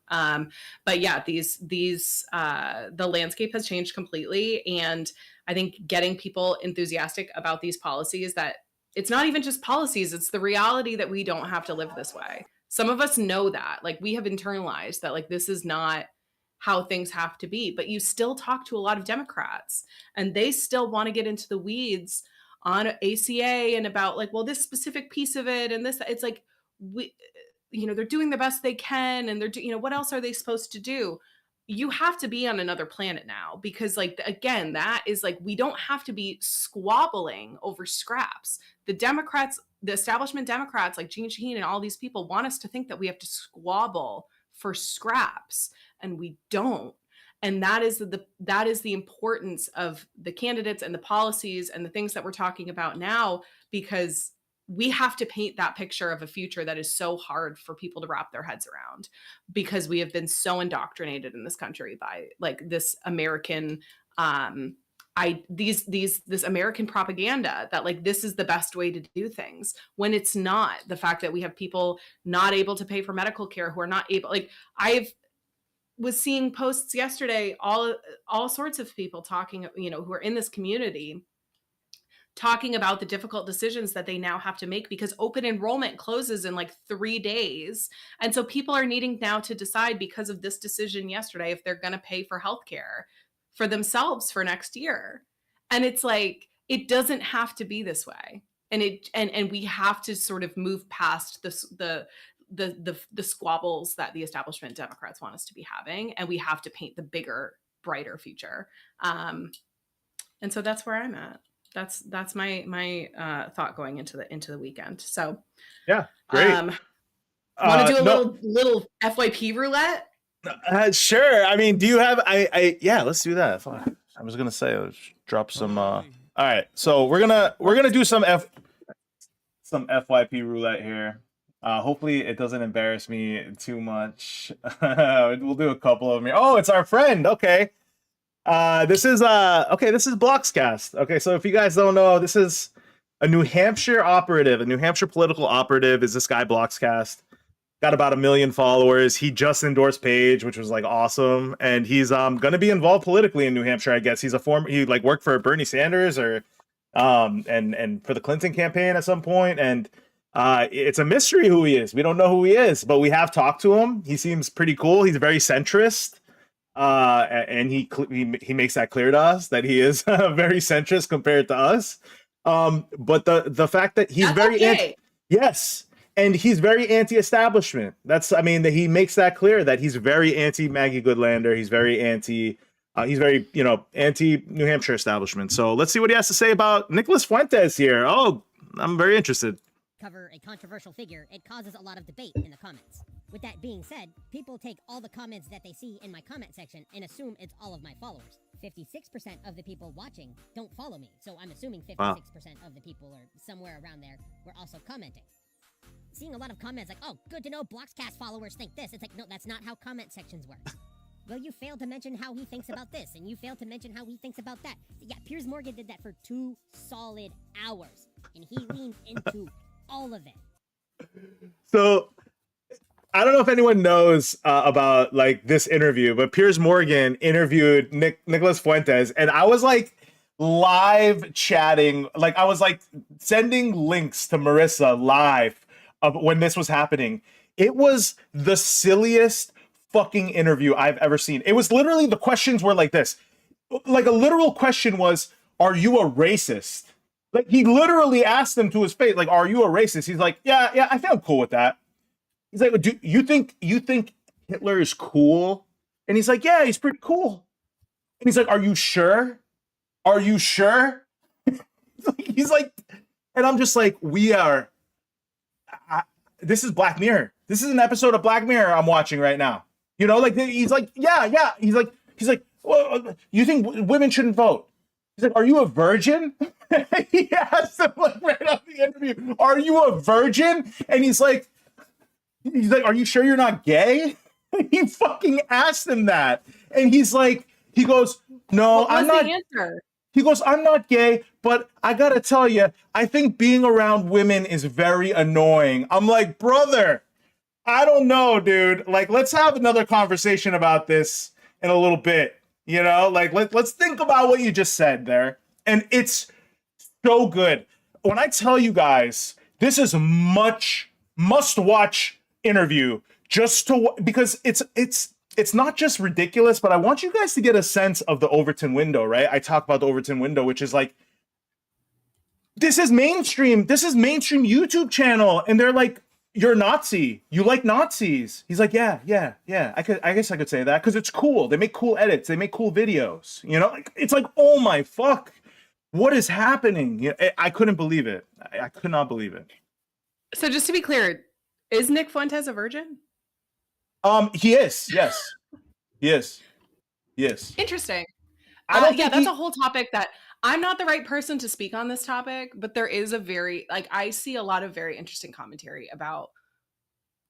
But yeah, the landscape has changed completely. And I think getting people enthusiastic about these policies, that it's not even just policies, it's the reality that we don't have to live this way. Some of us know that, like we have internalized that, like, this is not how things have to be, but you still talk to a lot of Democrats and they still want to get into the weeds on ACA and about like, well, this specific piece of it and this, it's like, they're doing the best they can. And they're, what else are they supposed to do? You have to be on another planet now, because like, again, that is like, we don't have to be squabbling over scraps. The establishment Democrats like Gene Shaheen and all these people want us to think that we have to squabble for scraps, and we don't. And that is the importance of the candidates and the policies and the things that we're talking about now, because we have to paint that picture of a future that is so hard for people to wrap their heads around, because we have been so indoctrinated in this country by like this American this American propaganda that like this is the best way to do things, when it's not. The fact that we have people not able to pay for medical care, who are not able, like was seeing posts yesterday, all sorts of people talking, who are in this community, talking about the difficult decisions that they now have to make because open enrollment closes in like 3 days. And so people are needing now to decide, because of this decision yesterday, if they're going to pay for healthcare for themselves for next year. And it's like, it doesn't have to be this way. And we have to sort of move past the squabbles that the establishment Democrats want us to be having. And we have to paint the bigger, brighter future. And so that's where I'm at. That's my thought going into the weekend. So yeah, great. Want to do a little FYP roulette? Sure. I mean, do you have? Yeah, let's do that. Fine. I was gonna say let's drop some. All right, so we're gonna do some FYP roulette here. Hopefully it doesn't embarrass me too much. We'll do a couple of them here. Oh, it's our friend. Okay. This is Blockscast. Okay, so if you guys don't know, this is a New Hampshire operative, a New Hampshire political operative is this guy Blockscast. Got about 1 million followers. He just endorsed Page, which was like awesome. And he's gonna be involved politically in New Hampshire, I guess. He like worked for Bernie Sanders or and for the Clinton campaign at some point. And it's a mystery who he is. We don't know who he is, but we have talked to him. He seems pretty cool. He's very centrist. And he makes that clear to us that he is very centrist compared to us. But the fact that he's yes, and he's very anti-establishment. That he makes that clear that he's very anti-Maggie Goodlander. He's very anti New Hampshire establishment. So let's see what he has to say about Nicholas Fuentes here. Oh, I'm very interested. Cover a controversial figure, it causes a lot of debate in the comments. With that being said, people take all the comments that they see in my comment section and assume it's all of my followers. 56% of the people watching don't follow me, so I'm assuming 56% of the people, or somewhere around there, were also commenting. Seeing a lot of comments like, oh, good to know Blockscast followers think this. It's like, no, that's not how comment sections work. Well, you failed to mention how he thinks about this, and you failed to mention how he thinks about that. Yeah, Piers Morgan did that for 2 solid hours, and he leaned into all of it. So I don't know if anyone knows about like this interview, but Piers Morgan interviewed Nicholas Fuentes, and I was like live chatting, like I was like sending links to Marissa live of when this was happening. It was the silliest fucking interview I've ever seen. It was literally, the questions were like this. Like a literal question was, are you a racist? Like he literally asked him to his face, like, are you a racist? He's like, yeah, I think I'm cool with that. He's like, do you think Hitler is cool? And he's like, yeah, he's pretty cool. And he's like, are you sure? Are you sure? He's like, and I'm just like, this is Black Mirror. This is an episode of Black Mirror I'm watching right now. You know, like he's like, yeah. He's like, well, you think women shouldn't vote? He's like, are you a virgin? He asked him like right after the interview, are you a virgin? And he's like, are you sure you're not gay? He fucking asked him that. And he goes, no, I'm not. Answer? He goes, I'm not gay, but I gotta tell you, I think being around women is very annoying. I'm like, brother, I don't know, dude. Like, let's have another conversation about this in a little bit. You know, like let's think about what you just said there. And it's so good. When I tell you guys, this is must-watch interview because it's not just ridiculous, but I want you guys to get a sense of the Overton window, right? I talk about the Overton window, which is like, this is mainstream YouTube channel. And they're like, you're a Nazi. You like Nazis. He's like, yeah. I guess I could say that because it's cool. They make cool edits. They make cool videos. You know, like, it's like, oh my fuck. What is happening? You know, I couldn't believe it. I could not believe it. So just to be clear, is Nick Fuentes a virgin? He is. Yes, he is. Yes. Interesting. That's a whole topic that I'm not the right person to speak on this topic, but there is I see a lot of very interesting commentary about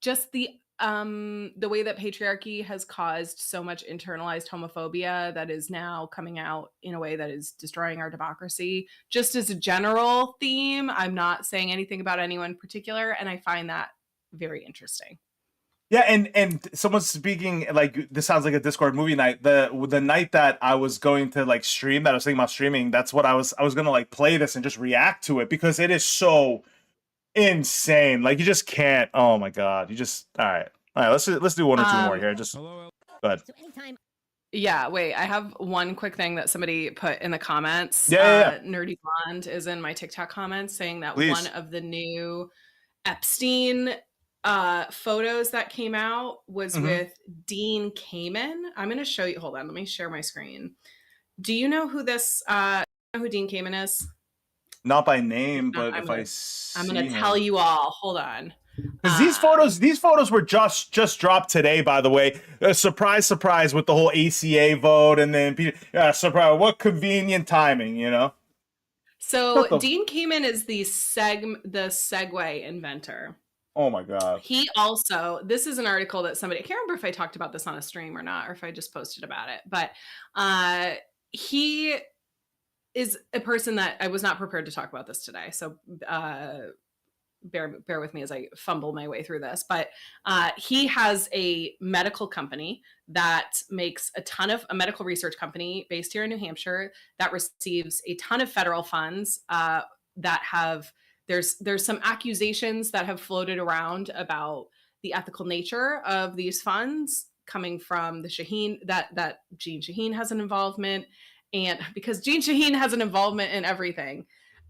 just the way that patriarchy has caused so much internalized homophobia that is now coming out in a way that is destroying our democracy. Just as a general theme, I'm not saying anything about anyone in particular, and I find that very interesting. Yeah, and someone's speaking, like, this sounds like a Discord movie night. The night that I was going to like stream, that I was thinking about streaming, that's what I was gonna like play this and just react to it because it is so insane. Like, you just can't. Oh my god, you just all right. Let's do one or two more here. Just go ahead. So anytime. Yeah, wait, I have one quick thing that somebody put in the comments. Yeah. Nerdy Blonde is in my TikTok comments saying that Please. One of the new Epstein photos that came out was with Dean Kamen. I'm going to show you. Hold on, let me share my screen. Do you know who who Dean Kamen is? Not by name, but I'm going to tell you all. Hold on. Because these photos were just dropped today, by the way. Surprise, surprise, with the whole ACA vote, and then surprise. What convenient timing, you know? So Dean Kamen is the Segway inventor. Oh my God. He also, this is an article that somebody, I can't remember if I talked about this on a stream or not, or if I just posted about it, but he is a person that I was not prepared to talk about this today. So bear with me as I fumble my way through this, but he has a medical company that makes a medical research company based here in New Hampshire that receives a ton of federal funds that have, there's some accusations that have floated around about the ethical nature of these funds coming from the Shaheen, that Gene Shaheen has an involvement, and because Gene Shaheen has an involvement in everything.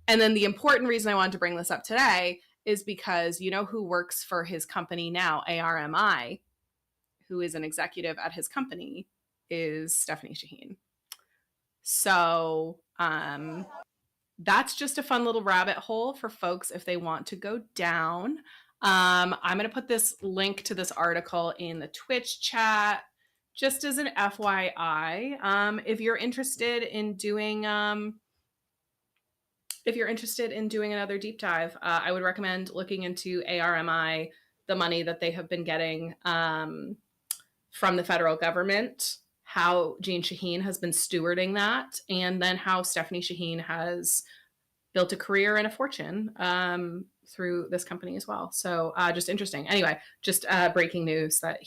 And then the important reason I wanted to bring this up today is because you know who works for his company now, ARMI, who is an executive at his company, is Stephanie Shaheen. So that's just a fun little rabbit hole for folks if they want to go down. I'm going to put this link to this article in the Twitch chat, just as an FYI. If you're interested in doing another deep dive, I would recommend looking into ARMI, the money that they have been getting from the federal government, how Gene Shaheen has been stewarding that, and then how Stephanie Shaheen has built a career and a fortune through this company as well. So just interesting. Anyway, just breaking news that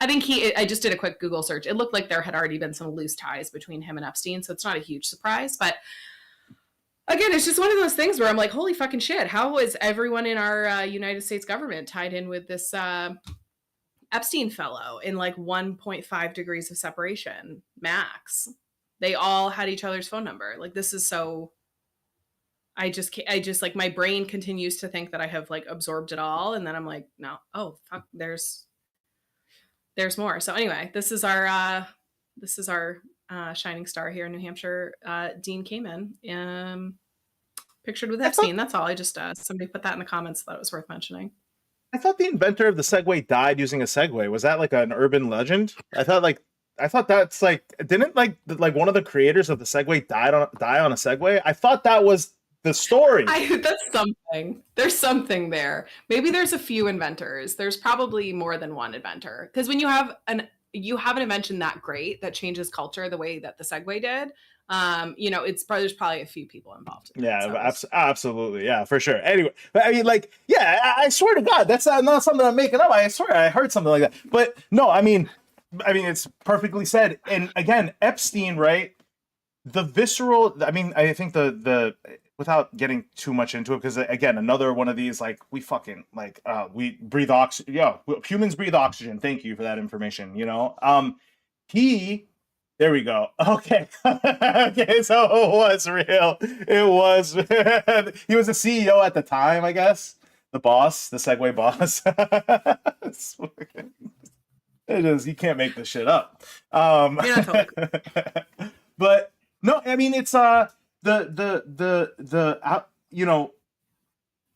I just did a quick Google search. It looked like there had already been some loose ties between him and Epstein, so it's not a huge surprise, but again, it's just one of those things where I'm like, holy fucking shit, how is everyone in our United States government tied in with this Epstein fellow in like 1.5 degrees of separation max? They all had each other's phone number. Like, this is so, I just like, my brain continues to think that I have like absorbed it all. And then I'm like, no, oh fuck, there's more. So anyway, this is our shining star here in New Hampshire, Dean Kamen, pictured with Epstein. That's all. I just somebody put that in the comments. Thought it was worth mentioning. I thought the inventor of the Segway died using a Segway. Was that like an urban legend? I thought that's like, didn't like one of the creators of the Segway die on a Segway? I thought that was the story. That's something. There's something there. Maybe there's a few inventors. There's probably more than one inventor, because when you have an invention that great that changes culture the way that the Segway did, there's probably a few people involved in absolutely, yeah, for sure. Anyway, but I mean, like, yeah, I swear to God, that's not something I'm making up. I swear I heard something like that. But no, I mean it's perfectly said. And again, Epstein, right? The visceral, I mean, I think the without getting too much into it, because again, another one of these, like, we fucking like we breathe oxygen. Yeah, humans breathe oxygen. Thank you for that information. There we go. Okay. Okay, so it was real. It was. He was the CEO at the time, I guess. The boss, the Segway boss. It is. You can't make this shit up. But no, I mean, it's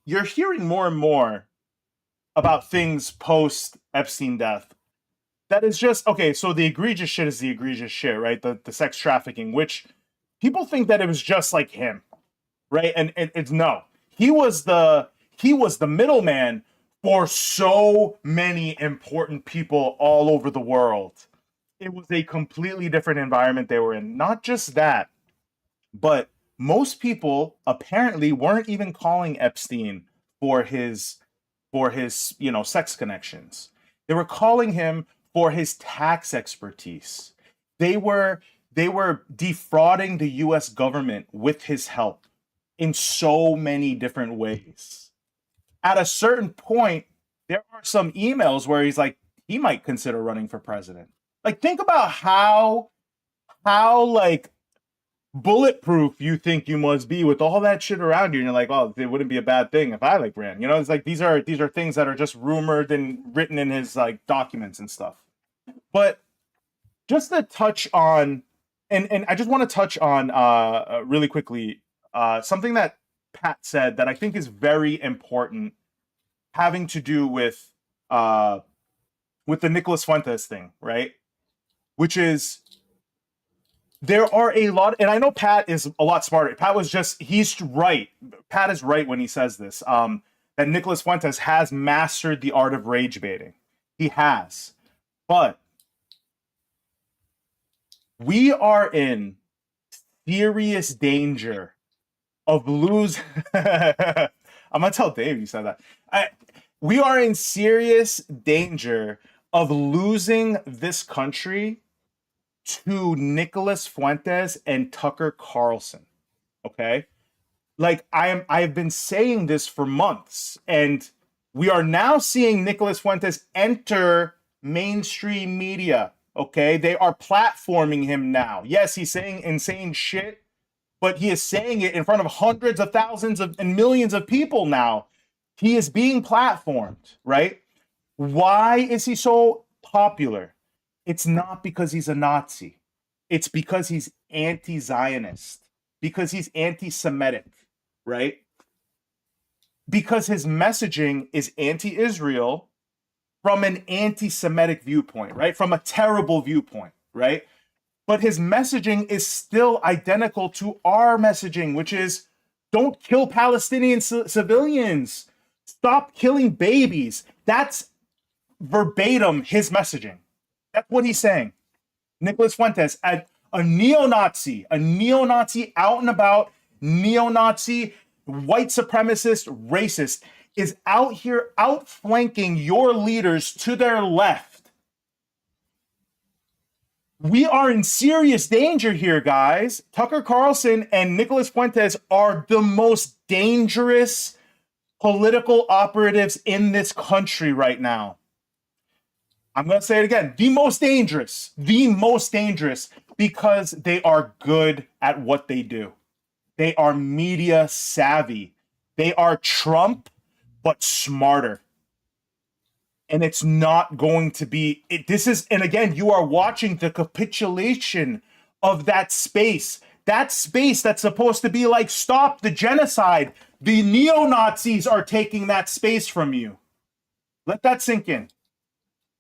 you're hearing more and more about things post Epstein death. That is just, okay, so the egregious shit is the egregious shit, right? The sex trafficking, which people think that it was just like him, right? And it's no. He was the middleman for so many important people all over the world. It was a completely different environment they were in. Not just that, but most people apparently weren't even calling Epstein for his sex connections. They were calling him for his tax expertise. They were defrauding the US government with his help in so many different ways. At a certain point, there are some emails where he's like, he might consider running for president. Like, think about how like bulletproof you think you must be with all that shit around you, and you're like, oh, it wouldn't be a bad thing if I like ran. It's like these are things that are just rumored and written in his like documents and stuff. But just to touch on, and I just want to touch on really quickly something that Pat said that I think is very important having to do with the Nicholas Fuentes thing, right? Which is, there are a lot, and I know Pat is a lot smarter. He's right. Pat is right when he says this, that Nicholas Fuentes has mastered the art of rage baiting. He has. But we are in serious danger of losing. I'm going to tell Dave you said that. We are in serious danger of losing this country to Nicholas Fuentes and Tucker Carlson. Okay? Like, I've been saying this for months, and we are now seeing Nicholas Fuentes enter mainstream media. Okay? They are platforming him now. Yes, he's saying insane shit, but he is saying it in front of hundreds of thousands and millions of people now. He is being platformed, right? Why is he so popular? It's not because he's a Nazi. It's because he's anti-Zionist, because he's anti-Semitic, right? Because his messaging is anti-Israel from an anti-Semitic viewpoint, right? From a terrible viewpoint, right? But his messaging is still identical to our messaging, which is don't kill Palestinian civilians. Stop killing babies. That's verbatim his messaging. That's what he's saying. Nicholas Fuentes, a neo-Nazi out and about, neo-Nazi, white supremacist, racist, is out here outflanking your leaders to their left. We are in serious danger here, guys. Tucker Carlson and Nicholas Fuentes are the most dangerous political operatives in this country right now. I'm going to say it again. The most dangerous, because they are good at what they do. They are media savvy. They are Trump, but smarter. And it's not going to be, and again, you are watching the capitulation of that space that's supposed to be like, stop the genocide. The neo-Nazis are taking that space from you. Let that sink in.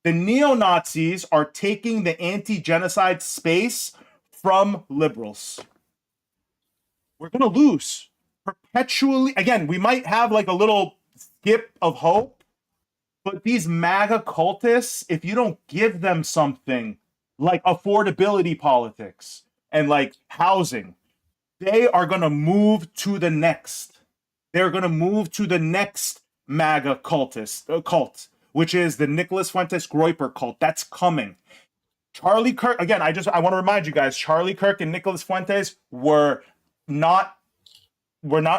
The neo-Nazis are taking the anti-genocide space from liberals. We're going to lose perpetually. Again, we might have like a little skip of hope, but these MAGA cultists, if you don't give them something like affordability politics and like housing, they are going to move to the next. They're going to move to the next MAGA cult, which is the Nicholas Fuentes Groyper cult. That's coming. Charlie Kirk, again, I want to remind you guys, Charlie Kirk and Nicholas Fuentes were not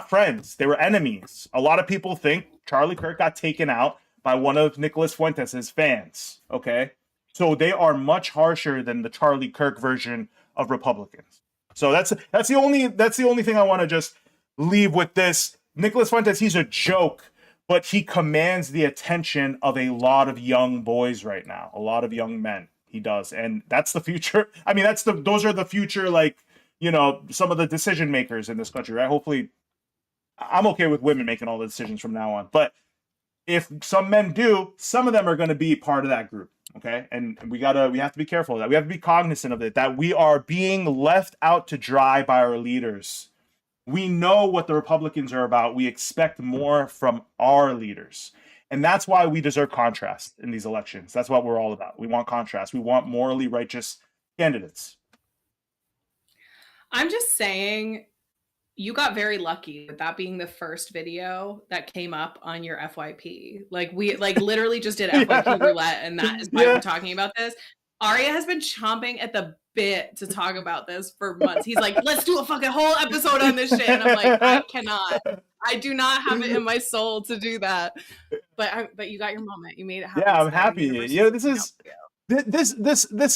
friends. They were enemies. A lot of people think Charlie Kirk got taken out by one of Nicholas Fuentes' fans. Okay? So they are much harsher than the Charlie Kirk version of Republicans. So that's the only thing I want to just leave with this. Nicholas Fuentes, he's a joke, but he commands the attention of a lot of young boys right now, a lot of young men. He does, and that's the future. I mean, those are the future, like, you know, some of the decision makers in this country, right? Hopefully, I'm okay with women making all the decisions from now on, but if some men do, some of them are going to be part of that group. Okay, and we have to be careful of that. We have to be cognizant of it, that we are being left out to dry by our leaders. We know what the Republicans are about. We expect more from our leaders. And that's why we deserve contrast in these elections. That's what we're all about. We want contrast. We want morally righteous candidates. I'm just saying, you got very lucky with that being the first video that came up on your FYP. Like, we literally just did FYP roulette, and that is why we're talking about this. Arya has been chomping at the bit to talk about this for months. He's like, let's do a fucking whole episode on this shit. And I'm like, I cannot. I do not have it in my soul to do that. But you got your moment. You made it happen. Yeah, I'm happy. You know, this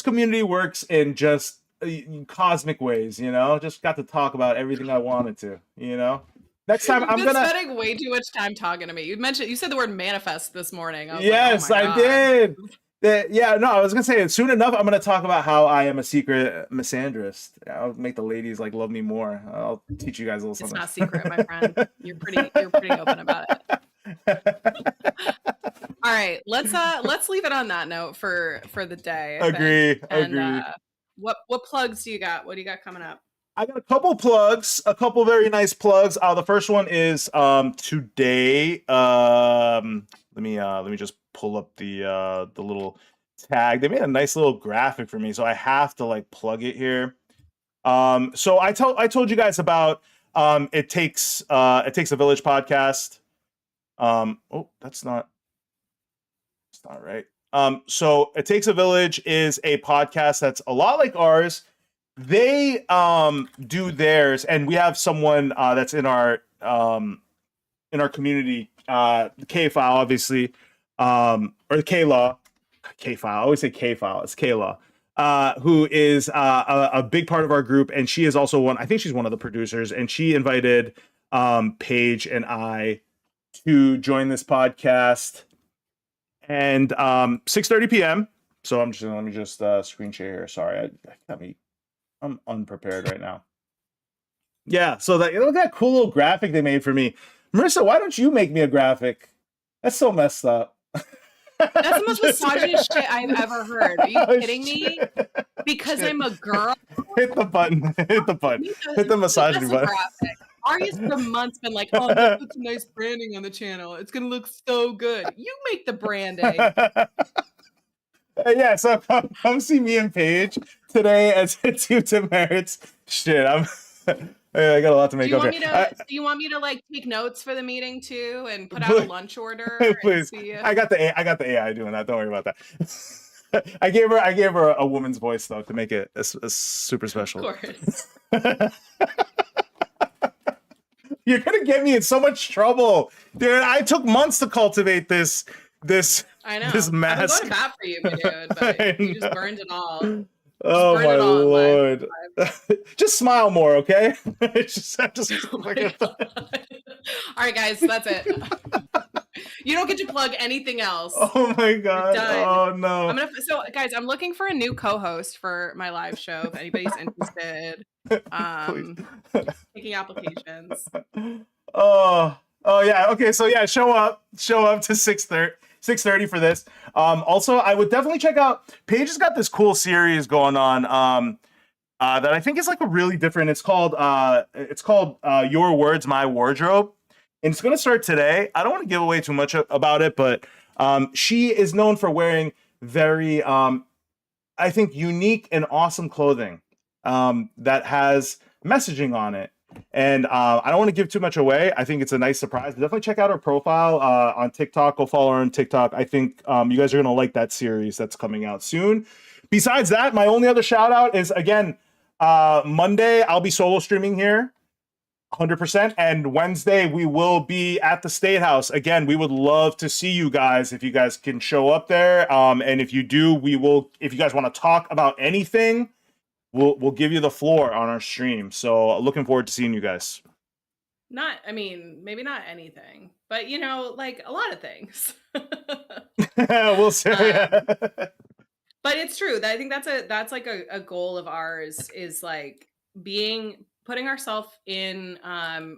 community works in just cosmic ways, you know. Just got to talk about everything I wanted to, you know. Next time I'm gonna spending way too much time talking to me. You said the word manifest this morning. Yes, like, oh I did. I was gonna say, soon enough I'm gonna talk about how I am a secret misandrist. I'll make the ladies like love me more. I'll teach you guys a little something. It's not secret, my friend. You're pretty open about it. All right, let's leave it on that note for the day. I Agree, think. And agree. what plugs do you got? What do you got coming up? I got a couple plugs, a couple very nice plugs. The first one is today. Let me just pull up the little tag. They made a nice little graphic for me, so I have to like plug it here. So I told you guys about it takes a village podcast. Oh, that's not right. So It Takes a Village is a podcast that's a lot like ours. They do theirs, and we have someone that's in our community, K-File, obviously, or K-Law. K-File. I always say K-File. It's K-Law, who is a big part of our group, and she is also one. I think she's one of the producers, and she invited Paige and I to join this podcast, and 6:30 p.m. So let me just screen share here. Sorry, I'm unprepared right now. Yeah, so look at that cool little graphic they made for me. Marissa, why don't you make me a graphic? That's so messed up. That's the most misogynist shit I've ever heard. Are you kidding me? Because I'm a girl? Hit the button. Hit the button. Hit the misogyny button. Ari's for months been like, oh, let's put some nice branding on the channel. It's going to look so good. You make the branding. Yeah, so come see me and Paige today at two demerits. Shit, I got a lot to make up here. Do you want me to like take notes for the meeting too and put out a lunch order? Please, I got the AI doing that. Don't worry about that. I gave her a woman's voice though to make it a super special. Of course. You're gonna get me in so much trouble, dude. I took months to cultivate this. I know. This mask. I'm going to bat for you, dude, but you just burned it all. Oh my lord! Just smile more, okay? just oh all right, guys, that's it. You don't get to plug anything else. Oh my god! Oh no! So, guys, I'm looking for a new co-host for my live show. If anybody's interested, taking applications. Oh yeah. Okay, so yeah, show up to 6:30 for this. Also, I would definitely check out. Paige has got this cool series going on that I think is like a really different. It's called Your Words, My Wardrobe, and it's gonna start today. I don't want to give away too much about it, but she is known for wearing very, I think, unique and awesome clothing that has messaging on it. And I don't want to give too much away. I think it's a nice surprise. Definitely check out her profile on TikTok. Go follow her on TikTok. I think you guys are going to like that series that's coming out soon. Besides that, my only other shout out is, again, Monday, I'll be solo streaming here 100%. And Wednesday, we will be at the State House. Again, we would love to see you guys if you guys can show up there. And if you do, we will, if you guys want to talk about anything, we'll give you the floor on our stream. So looking forward to seeing you guys. Maybe not anything, but like a lot of things. We'll see. But it's true. I think that's like a goal of ours, is like putting ourselves in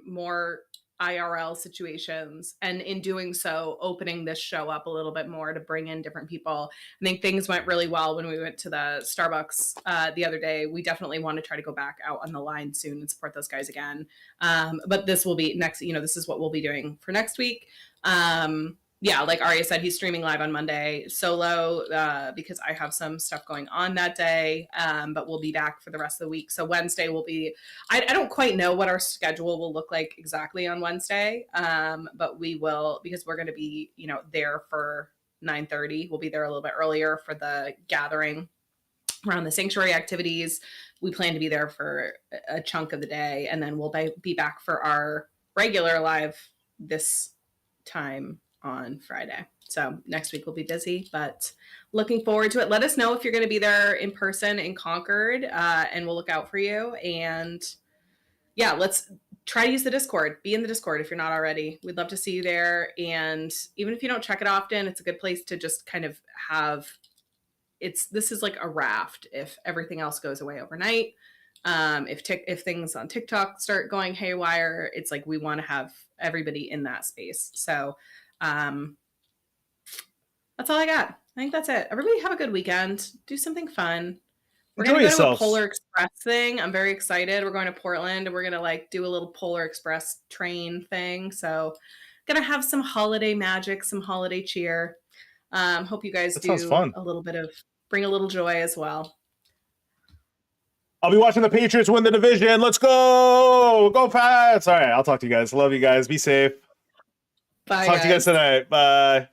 more IRL situations, and in doing so, opening this show up a little bit more to bring in different people. I think things went really well when we went to the Starbucks the other day. We definitely want to try to go back out on the line soon and support those guys again. But this will be next, this is what we'll be doing for next week. Yeah, like Arya said, he's streaming live on Monday solo because I have some stuff going on that day, but we'll be back for the rest of the week. So Wednesday will be, I don't quite know what our schedule will look like exactly on Wednesday, but we will, because we're going to be, there for 9:30. We'll be there a little bit earlier for the gathering around the sanctuary activities. We plan to be there for a chunk of the day, and then we'll be back for our regular live this time on Friday. So next week we'll be busy, but looking forward to it. Let us know if you're going to be there in person in Concord, and we'll look out for you. And yeah, let's try to use the Discord. Be in the Discord if you're not already. We'd love to see you there. And even if you don't check it often, it's a good place to just kind of have this is like a raft if everything else goes away overnight. If things on TikTok start going haywire, it's like we want to have everybody in that space. So That's all I got. I think that's it. Everybody have a good weekend. Do something fun. We're Enjoy gonna go to a yourselves. Polar Express thing. I'm very excited. We're going to Portland and we're gonna like do a little Polar Express train thing. So gonna have some holiday magic, some holiday cheer. Hope you guys That sounds do fun. a little bit of bring a little joy as well. I'll be watching the Patriots win the division. Let's go. Go Pats. All right. I'll talk to you guys. Love you guys. Be safe. Bye, Talk to you guys tonight. Bye.